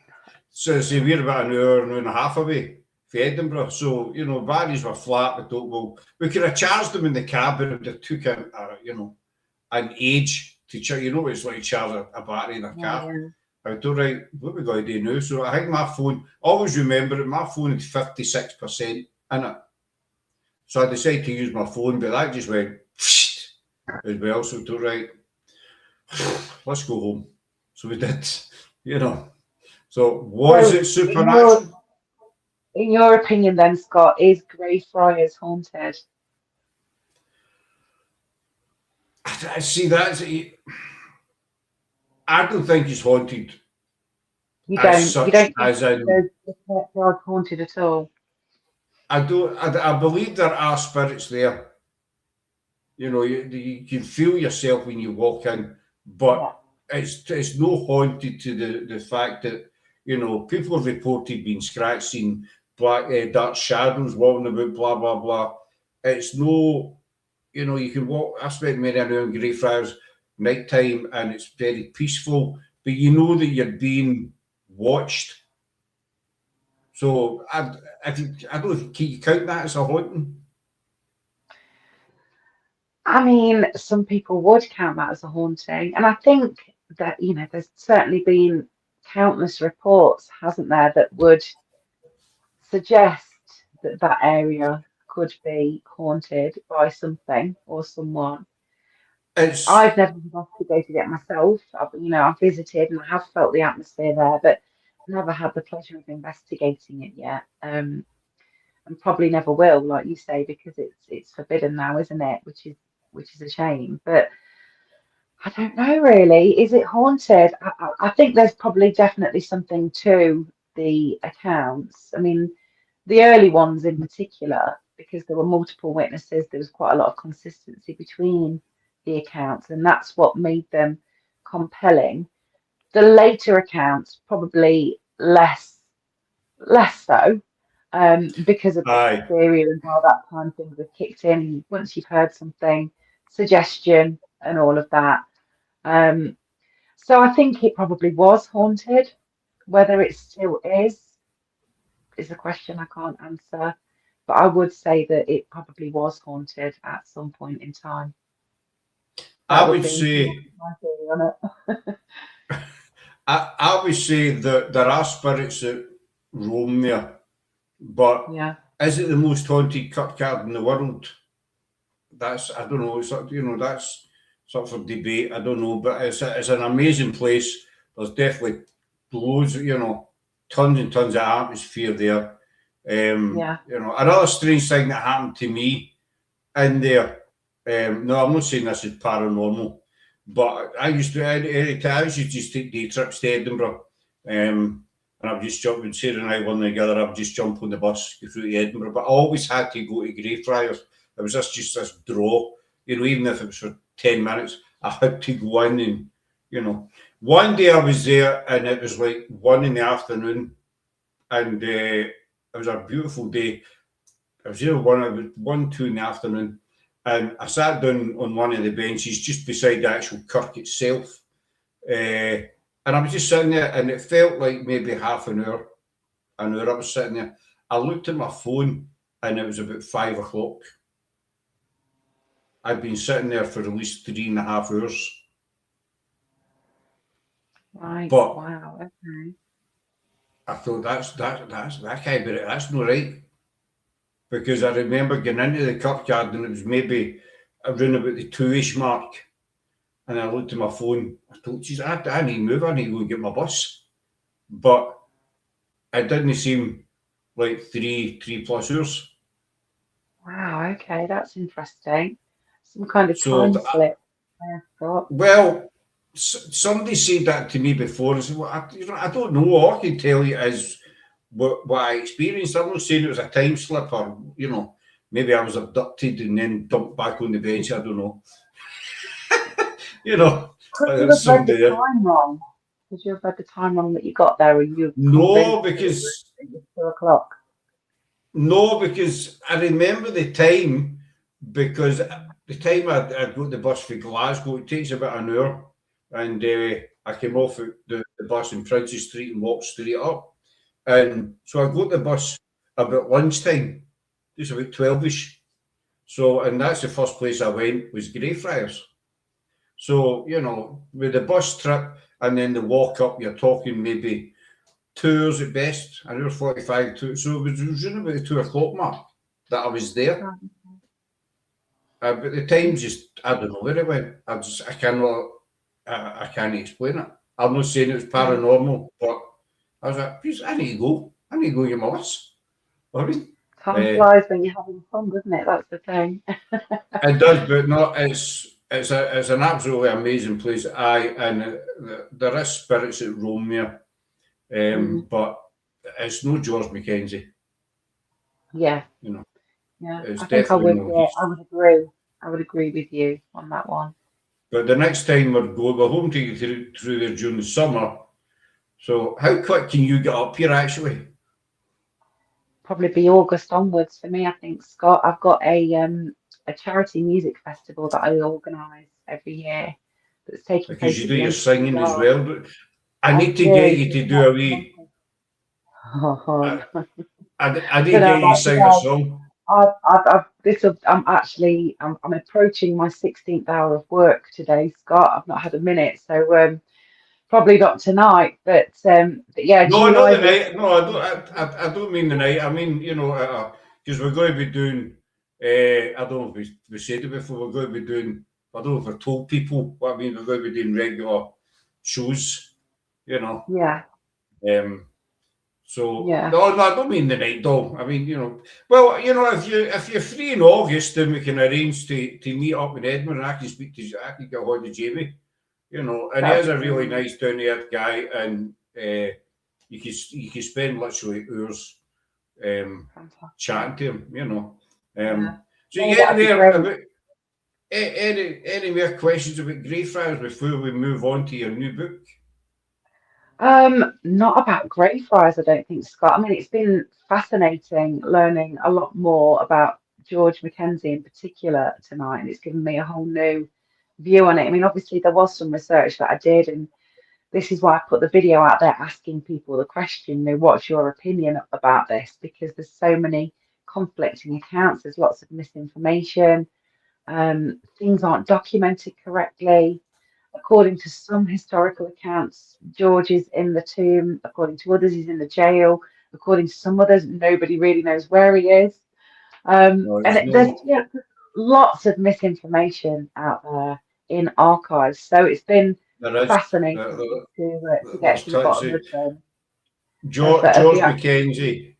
so we're about an hour and a half away from Edinburgh. So, batteries were flat. We thought, well, we could have charged them in the cab, but it took an age to charge. It's like charge a battery in a car. Yeah. I thought, right, what we got to do now? So I think my phone, always remember it, my phone had 56% in it. So I decided to use my phone, but that just went as well. So I thought, right, let's go home. So we did, So was it supernatural? In your opinion then, Scott, is Greyfriars haunted? I see that's. I don't think it's haunted. You don't think the churchyard's haunted at all? I don't. I believe there are spirits there. You can feel yourself when you walk in, but it's no haunted to the fact that people have reported being scratched, seen black dark shadows walking about, blah blah blah. It's no, you can walk. I spent many an hour in Greyfriars night time, and it's very peaceful, but you know that you're being watched. So I don't know if you count that as a haunting. I mean, some people would count that as a haunting, and I think that there's certainly been countless reports, hasn't there, that would suggest that that area could be haunted by something or someone. It's I've never investigated it myself. I've visited and I have felt the atmosphere there, but never had the pleasure of investigating it yet. And probably never will, like you say, because it's forbidden now, isn't it? Which is a shame. But I don't know really. Is it haunted? I think there's probably definitely something to the accounts. I mean, the early ones in particular, because there were multiple witnesses, there was quite a lot of consistency between the accounts, and that's what made them compelling. The later accounts probably less so, because of the aye. hysteria and how that time things have kicked in. Once you've heard something, suggestion and all of that. Um, so I think it probably was haunted. Whether it still is a question I can't answer. But I would say that it probably was haunted at some point in time. I That would would be say my theory on it. I would say that there are spirits that roam there, but Yeah, is it the most haunted kirkyard in the world? That's I don't know. It's that's sort of for debate. I don't know, but it's an amazing place. There's definitely loads, tons and tons of atmosphere there. yeah, Another strange thing that happened to me in there. No, I'm not saying this is paranormal, but I used to I used to just take day trips to Edinburgh, and I've just jumped when Sarah and I were together. I've just jumped on the bus go through to Edinburgh, but I always had to go to Greyfriars. It was just this draw, even if it was for 10 minutes, I had to go in and One day I was there and it was like 1 in the afternoon, and it was a beautiful day. I was there one, 2 in the afternoon, and I sat down on one of the benches just beside the actual kirk itself. And I was just sitting there, and it felt like maybe half an hour. I was sitting there. I looked at my phone, and it was about 5 o'clock. I'd been sitting there for at least 3.5 hours. right. But Wow. Okay. I thought that can't be right. That's not right. Because I remember getting into the kirkyard and it was maybe around about the 2-ish mark. And I looked at my phone. I thought, geez, I need to move. I need to go and get my bus. But it didn't seem like three plus hours. Wow. Okay, that's interesting. Some kind of So, time slip. I thought. well, somebody said that to me before. I said, well, I don't know. All I can tell you is what I experienced. I'm not saying it was a time slip or, maybe I was abducted and then dumped back on the bench. I don't know. Could you There's have read somebody the there. time wrong? Could you have read the time wrong that you got there, or you No, convinced that because it was 2 o'clock? No, because I remember the time, because the time I'd got the bus for Glasgow, it takes about an hour, and I came off at the bus in Princes Street and walked straight up. And so I got the bus about lunchtime, just about 12-ish. So, and that's the first place I went was Greyfriars. So, with the bus trip and then the walk up, you're talking maybe 2 hours at best, an hour 45. So it was around about the 2 o'clock mark that I was there. But the time just, I don't know where it went. I cannot, I can't explain it. I'm not saying it was paranormal, but I was like, please, I need to go. I need to go get my bus. I mean, Time flies when you're having fun, doesn't it? That's the thing. it does, but no, it's an absolutely amazing place. And there is spirits that roam there, but it's no George Mackenzie. Yeah, Yeah, I it's think I definitely would. no. I would agree. I would agree with you on that one. But the next time we're home to get through there during the summer. So how quick can you get up here actually? Probably be August onwards for me. I think, Scott. I've got a charity music festival that I organise every year that's taking Because place you at do the your end of singing as July. well. But I I need to do. get you to It's do a next wee. month. Oh, I need to don't know get you to about sing a today. song. I'm approaching my 16th hour of work today, Scott. I've not had a minute, so Probably not tonight, but yeah, do No, you not the either? night. No, I don't. I don't mean the night. I mean, because we're going to be doing. I don't know if we said it before. We're going to be doing. I don't know if I told people what I mean. We're going to be doing regular shows. You know. Yeah, Um. So yeah, no, I don't mean the night though. I mean, well, if you're free in August, then we can arrange to meet up in Edinburgh, and I can speak to. I can get hold of Jamie. And he that'd is be a really brilliant. nice down to earth guy, and you can spend literally hours Fantastic. chatting to him. Yeah, So you no, get that'd be there great. about any more questions about Greyfriars before we move on to your new book? Not about Greyfriars, I don't think, Scott. I mean, it's been fascinating learning a lot more about George Mackenzie in particular tonight, and it's given me a whole new view on it. I mean, obviously there was some research that I did, and this is why I put the video out there asking people the question, what's your opinion about this? Because there's so many conflicting accounts, there's lots of misinformation, things aren't documented correctly. According to some historical accounts, George is in the tomb. According to others, he's in the jail. According to some others, nobody really knows where he is. No, And there's there's no. lots of misinformation out there in archives. So it's been There is. fascinating There, to get there's to the bottom see, of George the actual. Mackenzie.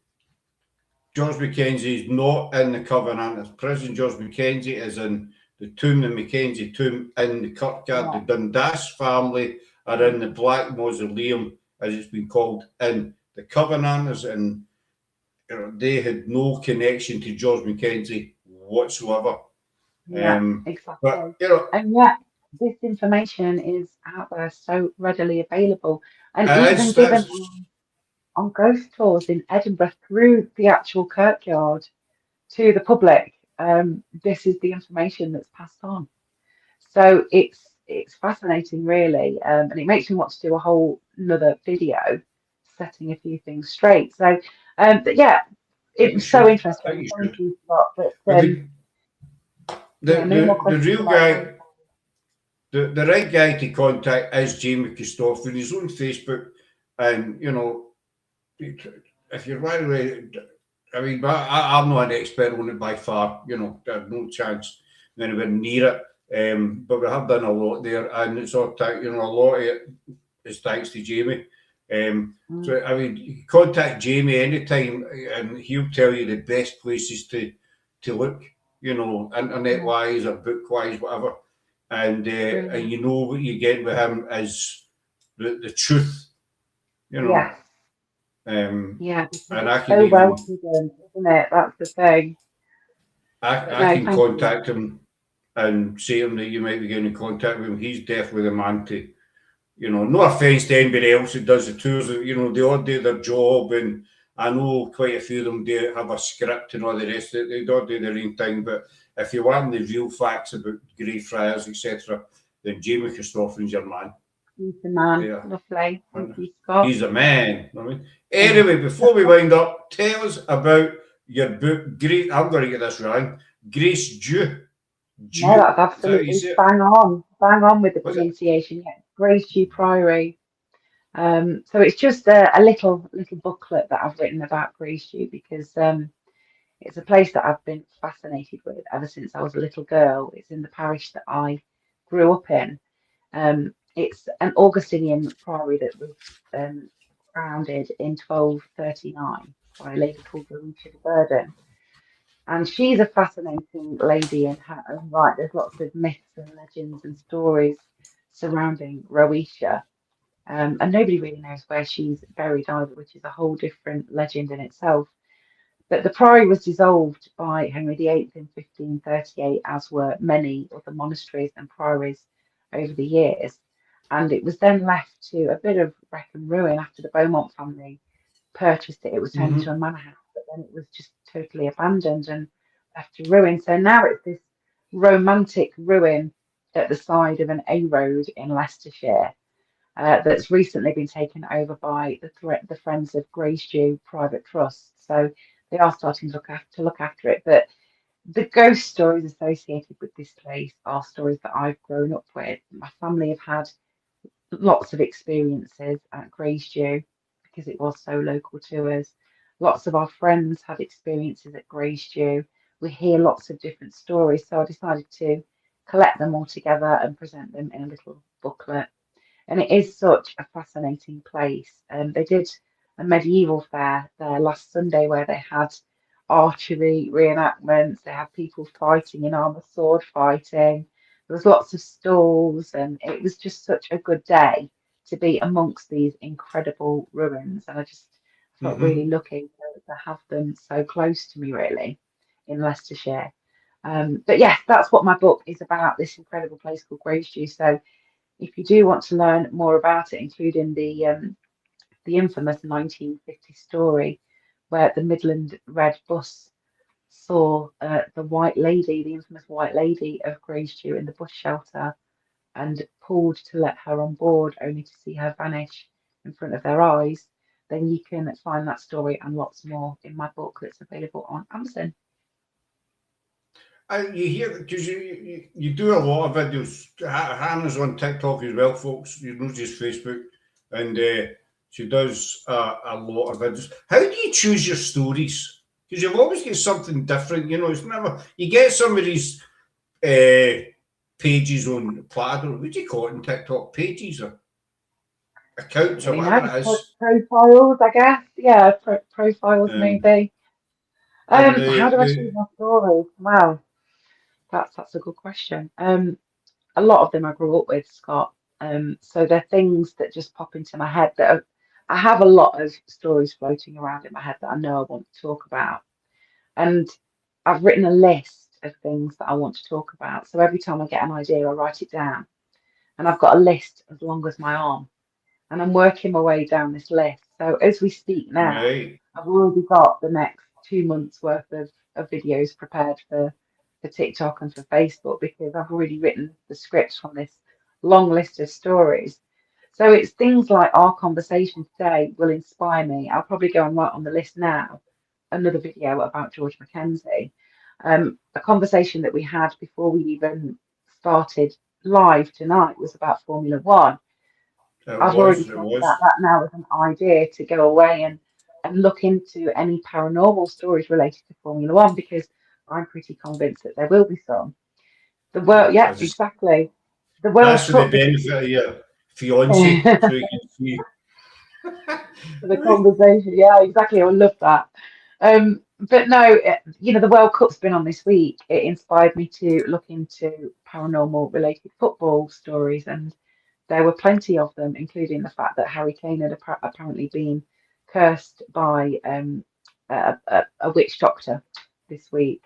George Mackenzie is not in the Covenanters prison. George Mackenzie is in the tomb, the Mackenzie tomb in the Kirkyard. The Yeah, Dundas family are in the Black Mausoleum, as it's been called, in the Covenanters, and they had no connection to George Mackenzie whatsoever. yeah, But exactly. And yet, this information is out there so readily available and even given that's on ghost tours in Edinburgh through the actual kirkyard to the public. This is the information that's passed on. So it's fascinating, really, and it makes me want to do a whole another video setting a few things straight. So, but yeah, I it think you was so should. I interesting. think you Thank should. you, Scott. But But yeah, no more the questions real about guy, Greyfriars. the right guy to contact is Jamie Christopher. He's on Facebook, and if you're right away, I mean, I'm not an expert on it by far. There's no chance anywhere near it. But we have done a lot there, and it's all a lot of it is thanks to Jamie. So Mm, I mean, you can contact Jamie anytime, and he'll tell you the best places to look. Internet yeah, wise or book wise, whatever. And brilliant. you know what you get with him is the truth. You know, Yes, um, yeah, because and it's I can so well even hidden, isn't it? That's the thing. But I no, can thank you. contact him and say to him that you might be getting in contact with him. He's definitely the man to, no offence to anybody else who does the tours, they all do their job, and I know quite a few of them do have a script and all the rest of it. They don't do their own thing, but if you want the real facts about Greyfriars, etc., then Jamie Christopher's your man. He's the man. Yeah. Lovely. Thank And you, Scott. he's a man. I mean, anyway, before we wind up, tell us about your book. Great, I'm going to get this wrong. Grace Dew. No, Dew. that's Is that how you absolutely say it? bang on with the Was it? pronunciation. Yeah, Graceview Priory. So it's just a little booklet that I've written about Graceview because it's a place that I've been fascinated with ever since I was a little girl. It's in the parish that I grew up in. It's an Augustinian priory that was founded in 1239 by a lady called Rowena de Burden. And she's a fascinating lady in her own right. There's lots of myths and legends and stories surrounding Rowena. And nobody really knows where she's buried either, which is a whole different legend in itself. But the priory was dissolved by Henry VIII in 1538, as were many other monasteries and priories over the years. And it was then left to a bit of wreck and ruin after the Beaumont family purchased it. It was turned into a Mm-hmm. manor house, but then it was just totally abandoned and left to ruin. So now it's this romantic ruin at the side of an A road in Leicestershire that's recently been taken over by the Friends of Graceview Private Trust. So they are starting to look after it. But the ghost stories associated with this place are stories that I've grown up with. My family have had lots of experiences at Gracedue because it was so local to us. Lots of our friends had experiences at Gracedue. We hear lots of different stories, so I decided to collect them all together and present them in a little booklet. And it is such a fascinating place. They did a medieval fair there last Sunday where they had archery reenactments, they had people fighting in armour, sword fighting. There was lots of stalls, and it was just such a good day to be amongst these incredible ruins. And I just felt really Hmm. lucky to have them so close to me, really, in Leicestershire. But yes, that's what my book is about, this incredible place called Gracedue. So if you do want to learn more about it, including the infamous 1950 story where the Midland Red Bus saw the White Lady, the infamous White Lady of Gracedue in the bus shelter, and pulled to let her on board, only to see her vanish in front of their eyes, then you can find that story and lots more in my book that's available on Amazon. You hear because you do a lot of videos. Hannah's on TikTok as well, folks. You know, just Facebook, and she does a lot of videos. How do you choose your stories? Because you've always get something different. You know, it's never you get some of these pages on Platter. What do you call it in TikTok? Pages or I accounts don't or really know, whatever it is. profiles, I guess. Yeah, profiles Um, maybe. and How do I choose my stories? Wow, that's a good question. A lot of them I grew up with, Scott. So they're things that just pop into my head I have a lot of stories floating around in my head that I know I want to talk about. And I've written a list of things that I want to talk about. So every time I get an idea, I write it down. And I've got a list as long as my arm. And I'm working my way down this list. So as we speak now, right. I've already got the next 2 months worth of videos prepared for TikTok and for Facebook because I've already written the scripts from this long list of stories. So it's things like our conversation today will inspire me. I'll probably go and write on the list now another video about George Mackenzie. A conversation that we had before we even started live tonight was about Formula One. It I've already was. It thought about was. that now as an idea to go away and look into any paranormal stories related to Formula One because I'm pretty convinced that there will be some. The world, yeah, I just exactly. The World that's for the Cup this benefit of your fiance, so you can see. for the conversation. Yeah, exactly. I would love that. But no, the World Cup's been on this week. It inspired me to look into paranormal related football stories, and there were plenty of them, including the fact that Harry Kane had apparently been cursed by a witch doctor this week.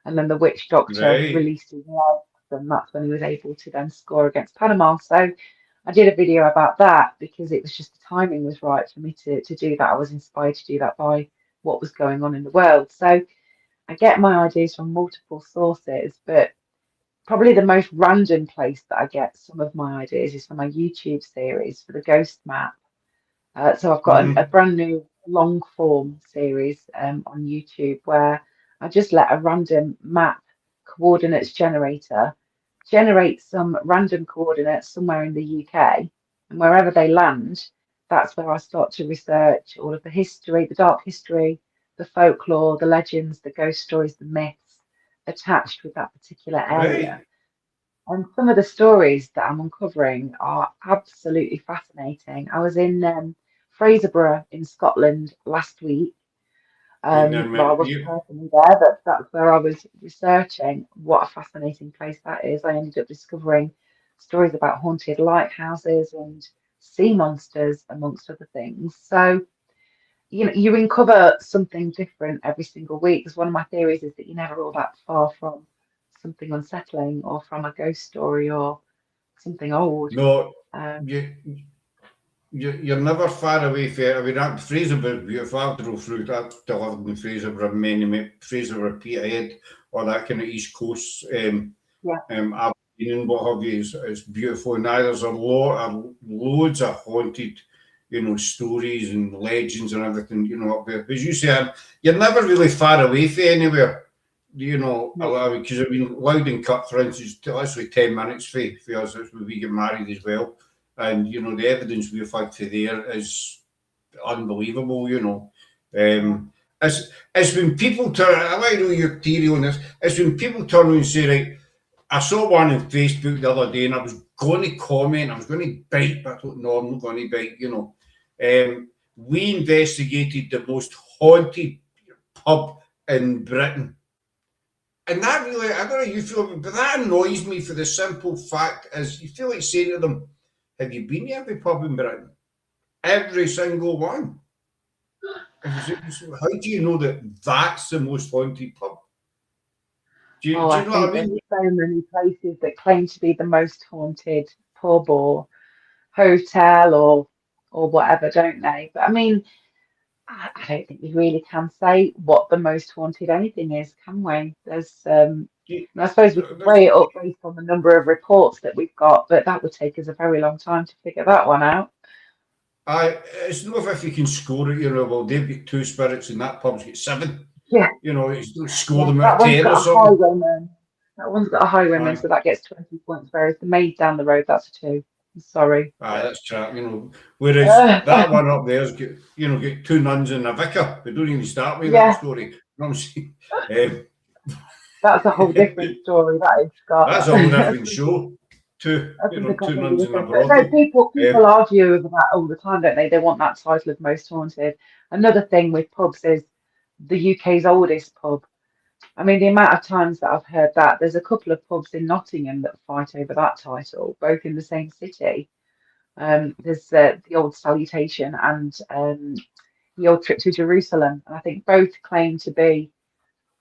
And then the witch doctor Right. released his legs, and that's when he was able to then score against Panama. So I did a video about that because it was just the timing was right for me to do that. I was inspired to do that by what was going on in the world. So I get my ideas from multiple sources, but probably the most random place that I get some of my ideas is for my YouTube series for the Ghost Map. So I've got a Hmm. brand new long form series on YouTube where I just let a random map coordinates generator generate some random coordinates somewhere in the UK, and wherever they land, that's where I start to research all of the history, the dark history, the folklore, the legends, the ghost stories, the myths attached with that particular area. Right. And some of the stories that I'm uncovering are absolutely fascinating. I was in Fraserburgh in Scotland last week. Been there, Well, I mate. wasn't You personally there, but that's where I was researching. What a fascinating place that is. I ended up discovering stories about haunted lighthouses and sea monsters, amongst other things. So, you uncover something different every single week. Because one of my theories is that you're never all that far from something unsettling or from a ghost story or something old. no, Um, you you're never far away from it. I mean, that Fraserburgh, beautiful. I drove through that. Still lived in Fraserburgh, Fraserburgh, Peterhead, or that kind of East Coast. yeah, Aberdeen and what have you. It's beautiful. And there's loads of haunted, stories and legends and everything, up there. As you say, you're never really far away from anywhere. no, Because I mean, Loudon Cut, for instance, literally 10 minutes for us. That's where we get married as well. and you know the evidence we've had for there is unbelievable. You know, it's when people turn. I like to know your theory on this. It's when people turn around and say, right, I saw one on Facebook the other day, and I was going to comment. I was going to bite, but I thought, no, I'm not going to bite. You know, we investigated the most haunted pub in Britain. And that really, I don't know how you feel, but that annoys me for the simple fact is you feel like saying to them, have you been to every pub in Britain? Every single one. How do you know that that's the most haunted pub? Do you know what I mean? There's so many places that claim to be the most haunted pub or hotel or whatever, don't they? But I mean, I don't think we really can say what the most haunted anything is, can we? I suppose we could weigh it up based on the number of reports that we've got, but that would take us a very long time to figure that one out. It's not if you can score it, you know, well, they've got 2 spirits and that pub's got 7. Yeah. You know, you don't score them at 10 or something. That one's got a highwayman, so that gets 20 points, whereas the maid down the road, that's a 2. Sorry. That's true, you know. Whereas that one up there's got, you know, got 2 nuns and a vicar. We don't even start with that story. You know what I'm saying? That's a whole different story, that is, Scott. That's a whole different show. 2 nuns in a brothel. So people argue over that all the time, don't they? They want that title of most haunted. Another thing with pubs is the UK's oldest pub. I mean, the amount of times that I've heard that, there's a couple of pubs in Nottingham that fight over that title, both in the same city. There's the old Salutation and the old Trip to Jerusalem. And I think both claim to be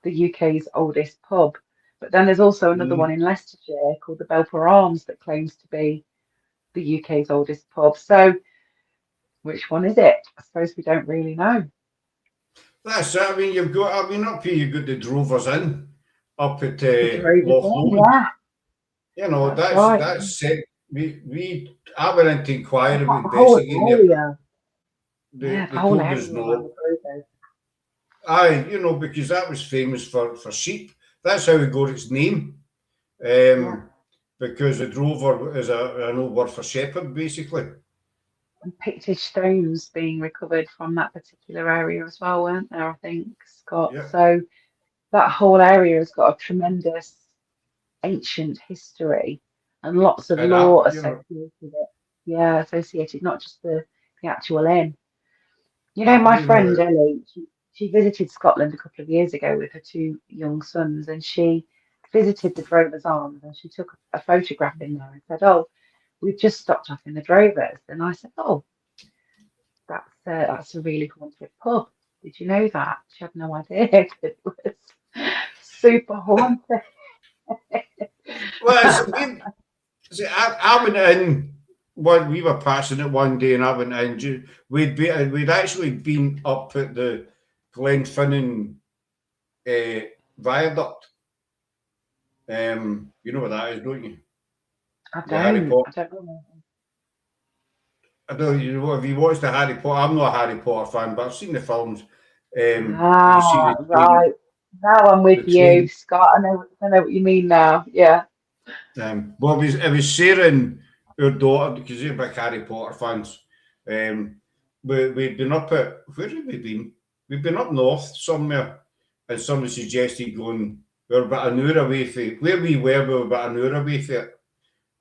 the UK's oldest pub. But then there's also another one in Leicestershire called the Belper Arms that claims to be the UK's oldest pub. So which one is it? I suppose we don't really know. That's it. I mean, up here you've got the Drovers Inn up at Loch Lomond. Yeah. You know, that's it. I went into inquiry with investigating the whole area. Aye, you know, because that was famous for sheep. That's how it got its name. Because the drover is an old word for shepherd, basically. And Pictish stones being recovered from that particular area as well, weren't there, I think, Scott? Yeah. So that whole area has got a tremendous ancient history and lots of lore associated with it. Yeah, associated, not just the actual inn. You know, my friend Ellie, she visited Scotland a couple of years ago with her 2 young sons, and she visited the Drovers Arms, and she took a photograph in there and said, "Oh, we've just stopped off in the Drovers." And I said, "Oh, that's a really haunted pub. Did you know that?" She had no idea. It was super haunted. Well, I went in. We were passing it one day, and I went in. We'd actually been up at the Glenfinnan viaduct. You know what that is, don't you? I don't know. I don't. You know, have you watched the Harry Potter? I'm not a Harry Potter fan, but I've seen the films. Right. Now I'm with you, Scott. I know what you mean now. Yeah. Well, it was Sarah and her daughter, because they're big Harry Potter fans. We'd been up at, where have we been? We've been up north somewhere, and somebody suggested going. We were about an hour away from where we were about an hour away from it.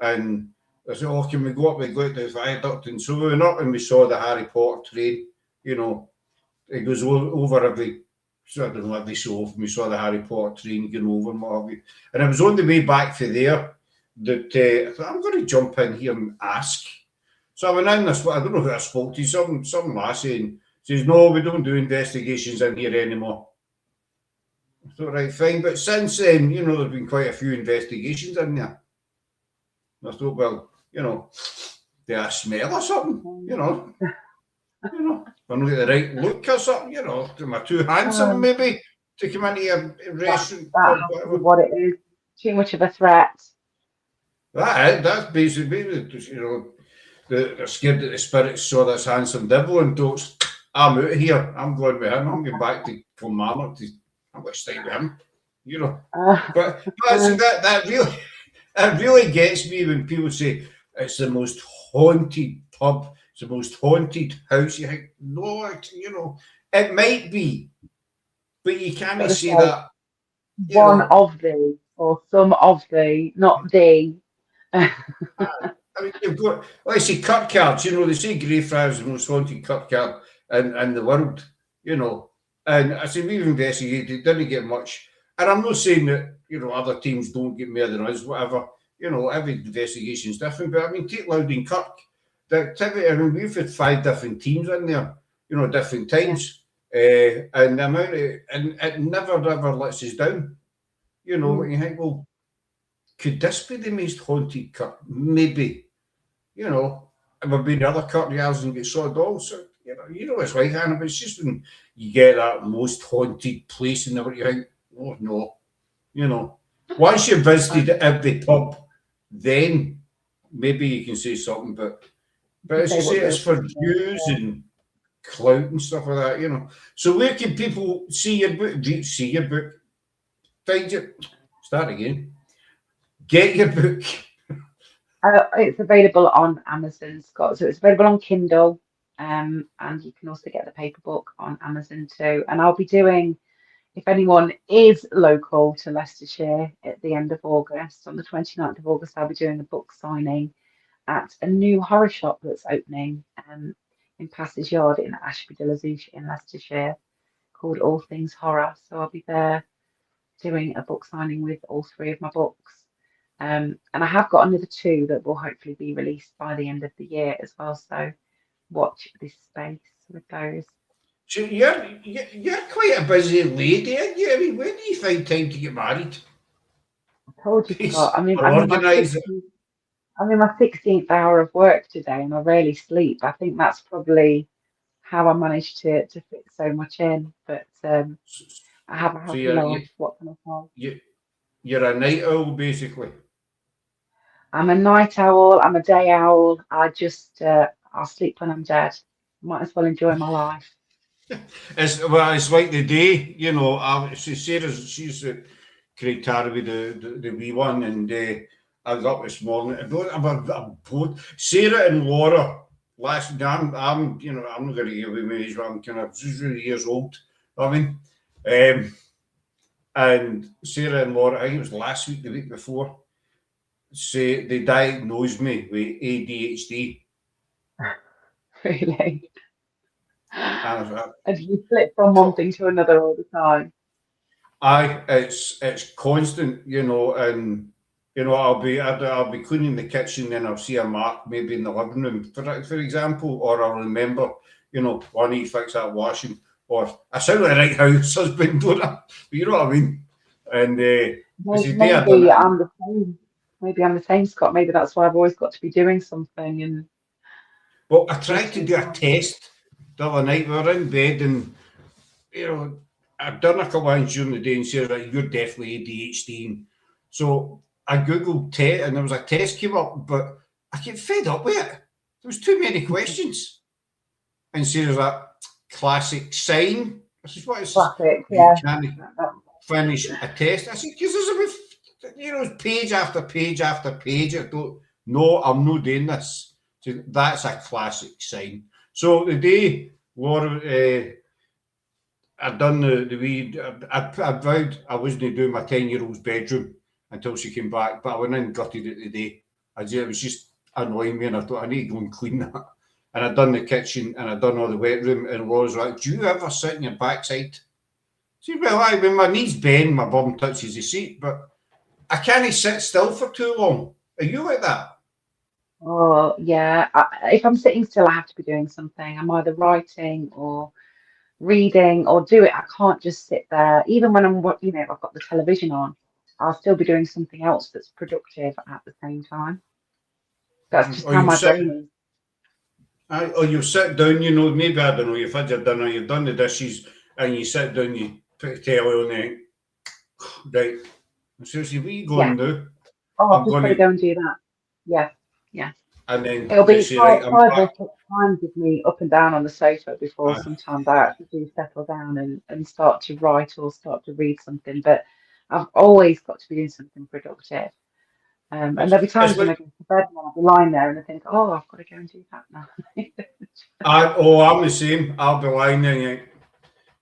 And I said, "Oh, can we go up? We go to the viaduct." And so we went up and we saw the Harry Potter train. You know, it goes over every so often. We saw the Harry Potter train going over and what have you. And I was on the way back from there that I thought, I'm going to jump in here and ask. So I went in, I don't know who I spoke to, some lassie, and says, "No, we don't do investigations in here anymore." I thought, right, fine. But since then, you know, there's been quite a few investigations in there. I thought, well, you know, do I smell or something? You know, if I'm not the right look or something, you know, am I too handsome maybe to come into a restaurant? That's what it is. Too much of a threat. That's basically, you know, they're scared that the spirits saw this handsome devil and thought, "I'm out of here. I'm going with him. I'm going back to Kilmarnock. I'm going to stay with him." You know, but that really gets me when people say, it's the most haunted pub, it's the most haunted house. You think, no, it might be, but you can't Gotta say say, that, you one know. of the, or some of the, not the. I mean, you've got, like I say, Kirkyard, they say Greyfriars is the most haunted Kirkyard in the world, And I say, we've investigated, didn't get much. And I'm not saying that, other teams don't get more than us, whatever. Every investigation's different. But I mean, take Loudon Kirk. The activity, I mean, we've had 5 different teams in there, different times. And the amount of, and it never ever lets us down. And you think, well, could this be the most haunted Kirk? Maybe. And we've been to other courtyards and get saw dolls. So, it's like Hannah, but it's just when you get that most haunted place in the world, you think, oh no. Once you've visited every pub, then maybe you can say something, but as you say, it's for views and clout and stuff like that, So where can people see your book? Find it. Start again. Get your book. It's available on Amazon, Scott. So it's available on Kindle, and you can also get the paper book on Amazon too. And I'll be doing, if anyone is local to Leicestershire at the end of August, on the 29th of August, I'll be doing a book signing at a new horror shop that's opening in Passage Yard in Ashby de la Zouch in Leicestershire, called All Things Horror. So I'll be there doing a book signing with all 3 of my books. And I have got another 2 that will hopefully be released by the end of the year as well. So watch this space with those. So you're quite a busy lady, aren't you? I mean, when do you find time to get married? I told you, Scott. I'm in my organise it. 16th hour of work today, and I rarely sleep. I think that's probably how I managed to fit so much in. But I have a happy life. What can I say? You're a night owl, basically. I'm a night owl. I'm a day owl. I'll sleep when I'm dead. Might as well enjoy my life. It's like the day, she's at Craig Tarby, the wee one, and I was up this morning. I'm bored. Sarah and Laura. I'm not going to give away my age, but I'm kind of 3 years old. I mean, and Sarah and Laura, I think it was last week, the week before, say they diagnosed me with ADHD. Really? And you flip from one thing to another all the time? It's constant, and I'll be cleaning the kitchen, then I'll see a mark maybe in the living room, for example, or I'll remember, I need to fix that washing, or I sound like a right house husband, don't I? But you know what I mean? And maybe I'm the same. Maybe I'm the same, Scott. Maybe that's why I've always got to be doing something. And well, I tried to do a test the other night. We were in bed, and I'd done a couple of things during the day and said, like, you're definitely ADHD. So I googled test, and there was a test came up, but I get fed up with it. There was too many questions, and so there's a classic sign. This is what it's classic. Yeah. Finish a test. I said, because there's page after page after page. I'm not doing this. So that's a classic sign. So the day Laura, I'd done the wee, I vowed I wasn't doing my 10-year-old's bedroom until she came back, but I went in and gutted it today. It was just annoying me, and I thought I need to go and clean that. And I'd done the kitchen, and I'd done all the wet room, and Laura's like, do you ever sit on your backside? See, well, when my knees bend, my bum touches the seat, but I can't sit still for too long. Are you like that? Oh, yeah. If I'm sitting still, I have to be doing something. I'm either writing or reading or do it. I can't just sit there. Even when I've got the television on, I'll still be doing something else that's productive at the same time. That's just how my brain is. Or you sit down, maybe, I don't know, you've had your dinner, you've done the dishes, and you sit down, you put the telly on there, right. Seriously, where are you going now? Oh, I'm just going to go and do that. Yeah. And then it'll be 5 or 6 times with me up and down on the sofa before sometimes I actually do settle down and start to write or start to read something. But I've always got to be doing something productive. And there'll be times when I like, go to bed and I'll be lying there and I think, oh, I've got to go and do that now. I'm the same. I'll be lying there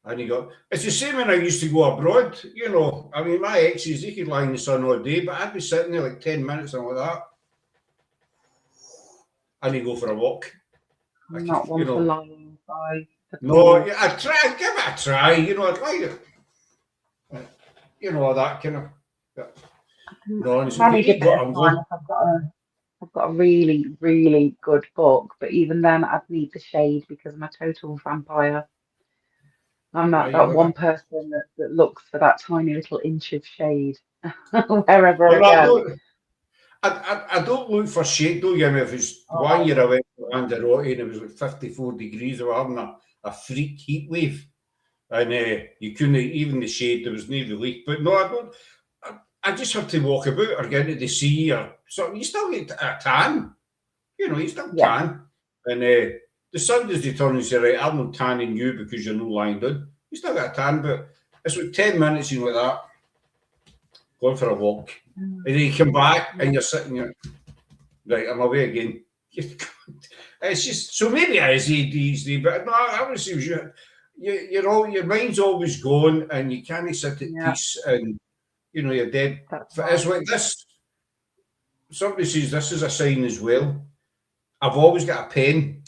and you go, it's the same when I used to go abroad, you know. I mean, my exes, they could lie in the sun all day, but I'd be sitting there like 10 minutes and like that. And you go for a walk. I'm not one for lying by the No, yeah, I'd give it a try, you know, I'd like it. You know, that kind of. No, manage a bit of time if I've got a really, really good book, but even then I'd need the shade because I'm a total vampire. I'm not that one person that looks for that tiny little inch of shade wherever I go. I don't look for shade, though. You know, if it's 1 year I went to Lanzarote and it was like 54 degrees, we were having a freak heat wave, and you couldn't even the shade. There was no relief. But no, I don't. I just have to walk about or get into the sea or something. You still get a tan, you know. You still tan, and the sun does return and say, right, I'm not tanning you because you're not lying down. You still got a tan, but it's like 10 minutes, you know, like that. Going for a walk. And then you come back and you're sitting there, right, I'm away again. It's just, so maybe it is ADHD, but no, I would say your mind's always going and you can't sit at peace and, you know, you're dead. It's like this. Somebody says this is a sign as well. I've always got a pen.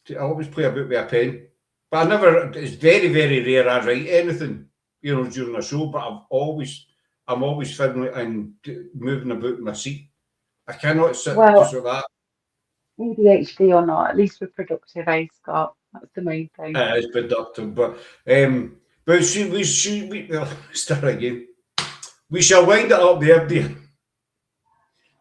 I always play a book with a pen. But it's very, very rare I write anything, you know, during a show, but I'm always fiddling and moving about in my seat. I cannot sit just like that. ADHD or not, at least we're productive, Scott? That's the main thing. It is productive, but we'll start again. We shall wind it up there, dear.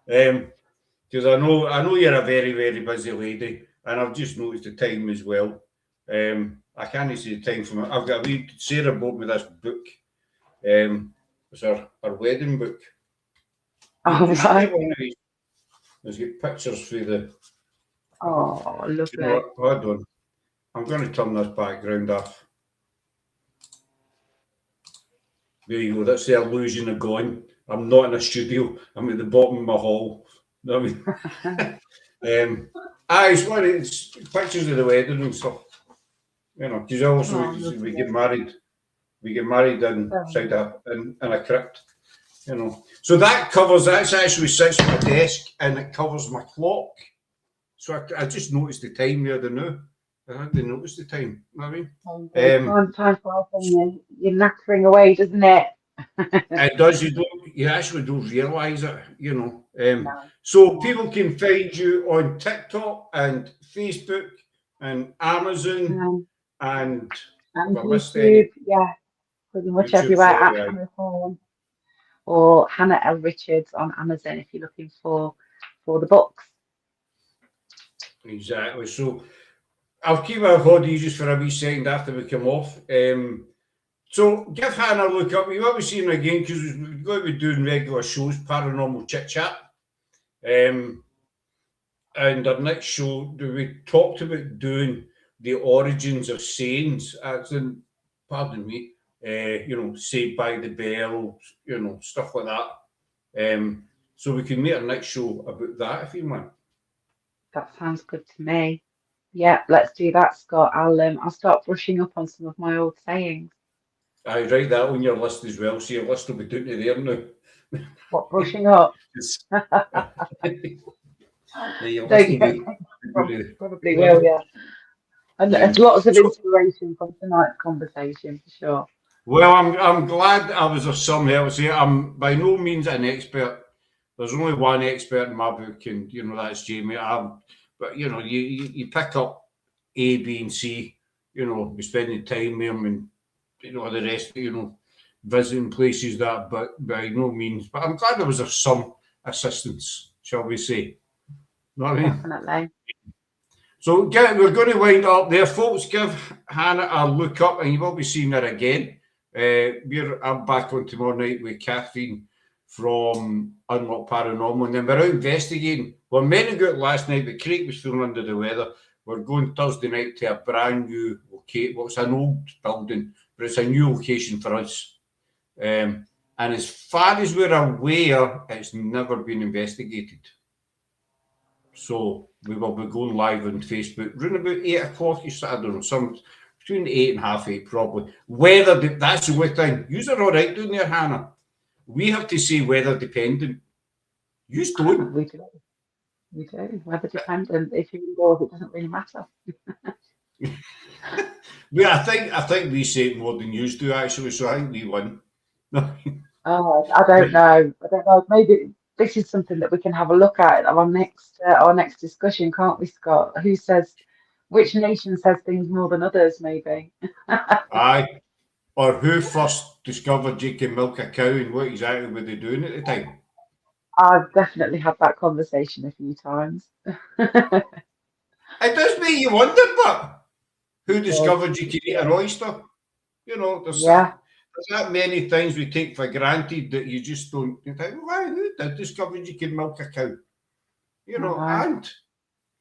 Because I know you're a very, very busy lady, and I've just noticed the time as well. I can't see the time from it. I've got a wee Sarah bought me this book. It's our wedding book. Oh, right. There's got pictures through the. Oh, lovely. You know, hold on. I'm going to turn this background off. There you go. That's the illusion of going. I'm not in a studio. I'm at the bottom of my hall. You know what I mean? It's pictures of the wedding and stuff. You know, because also we get married. We get married inside in a crypt. You know, so that's actually sits on my desk and it covers my clock. So I just noticed the time the other now. I hadn't noticed the time. You know what I mean? Time flies when you're nattering away, doesn't it? It does. You actually don't realise it, you know. So people can find you on TikTok and Facebook and Amazon and YouTube, pretty much YouTube, everywhere at Hannah Thorne or Hannah L. Richards on Amazon if you're looking for the books. Exactly. So I'll keep our body just for a wee second after we come off. So give Hannah a look up. You will be seeing her again because we're going to be doing regular shows, Paranormal Chit Chat. And our next show, we talked about doing the origins of sayings, as in, pardon me, you know, Saved by the Bell, you know, stuff like that. So we can make our next show about that if you want. That sounds good to me. Yeah, let's do that, Scott. I'll start brushing up on some of my old sayings. I write that on your list as well, so your list will be down to there now. What, brushing up? Probably will, yeah. And there's lots of inspiration from tonight's conversation, for sure. Well, I'm glad I was of some help here. I'm by no means an expert. There's only one expert in my book, and you know that's Jamie. But you know, you pick up A, B, and C. You know, be spending time with them, and you know the rest. You know, visiting places that, but by no means. But I'm glad there was of some assistance, shall we say? You know what I mean? Definitely. So we're going to wind up there, folks. Give Hannah a look up, and you will be seeing her again. I'm back on tomorrow night with Kathleen from Unlock Paranormal, and then we're out investigating. We're meant to go out last night, but Craig was feeling under the weather. We're going Thursday night to a brand new location. Well, it's an old building, but it's a new location for us. And And as far as we're aware, it's never been investigated. So we will be going live on Facebook around about 8 o'clock. I don't know, some between 8 and half 8 probably. Weather, that's the way thing. You're all right down there, Hannah. We have to say weather dependent. You don't. We do. We do. Weather dependent. If you're indoors, it doesn't really matter. Well, I think we say it more than you do actually, so I think we win. Oh, I don't know. I don't know. Maybe this is something that we can have a look at our next discussion, can't we, Scott? Who says which nation says things more than others? Maybe. Aye. Or who first discovered you can milk a cow and what exactly were they doing at the time? I've definitely had that conversation a few times. It does make you wonder, but who discovered you can eat an oyster? You know, there's that many things we take for granted that you just don't you think, why, who did discover you can milk a cow? You know, and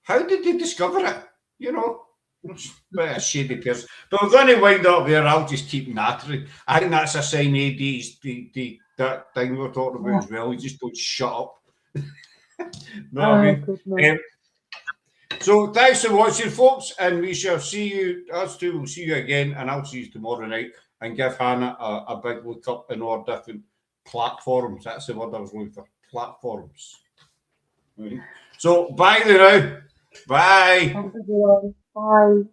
how did they discover it? You know, it's a bit of a shady person. But we're going to wind up there. I'll just keep nattering. I think that's a sign AD, that thing we're talking about as well. You just don't shut up. Know what I mean? So thanks for watching, folks, and we shall see you. Us two will see you again, and I'll see you tomorrow night. And give Hannah a big look up in our different platforms. That's the word I was looking for. Platforms. Right. So bye now. Bye. Thanks everyone. Bye.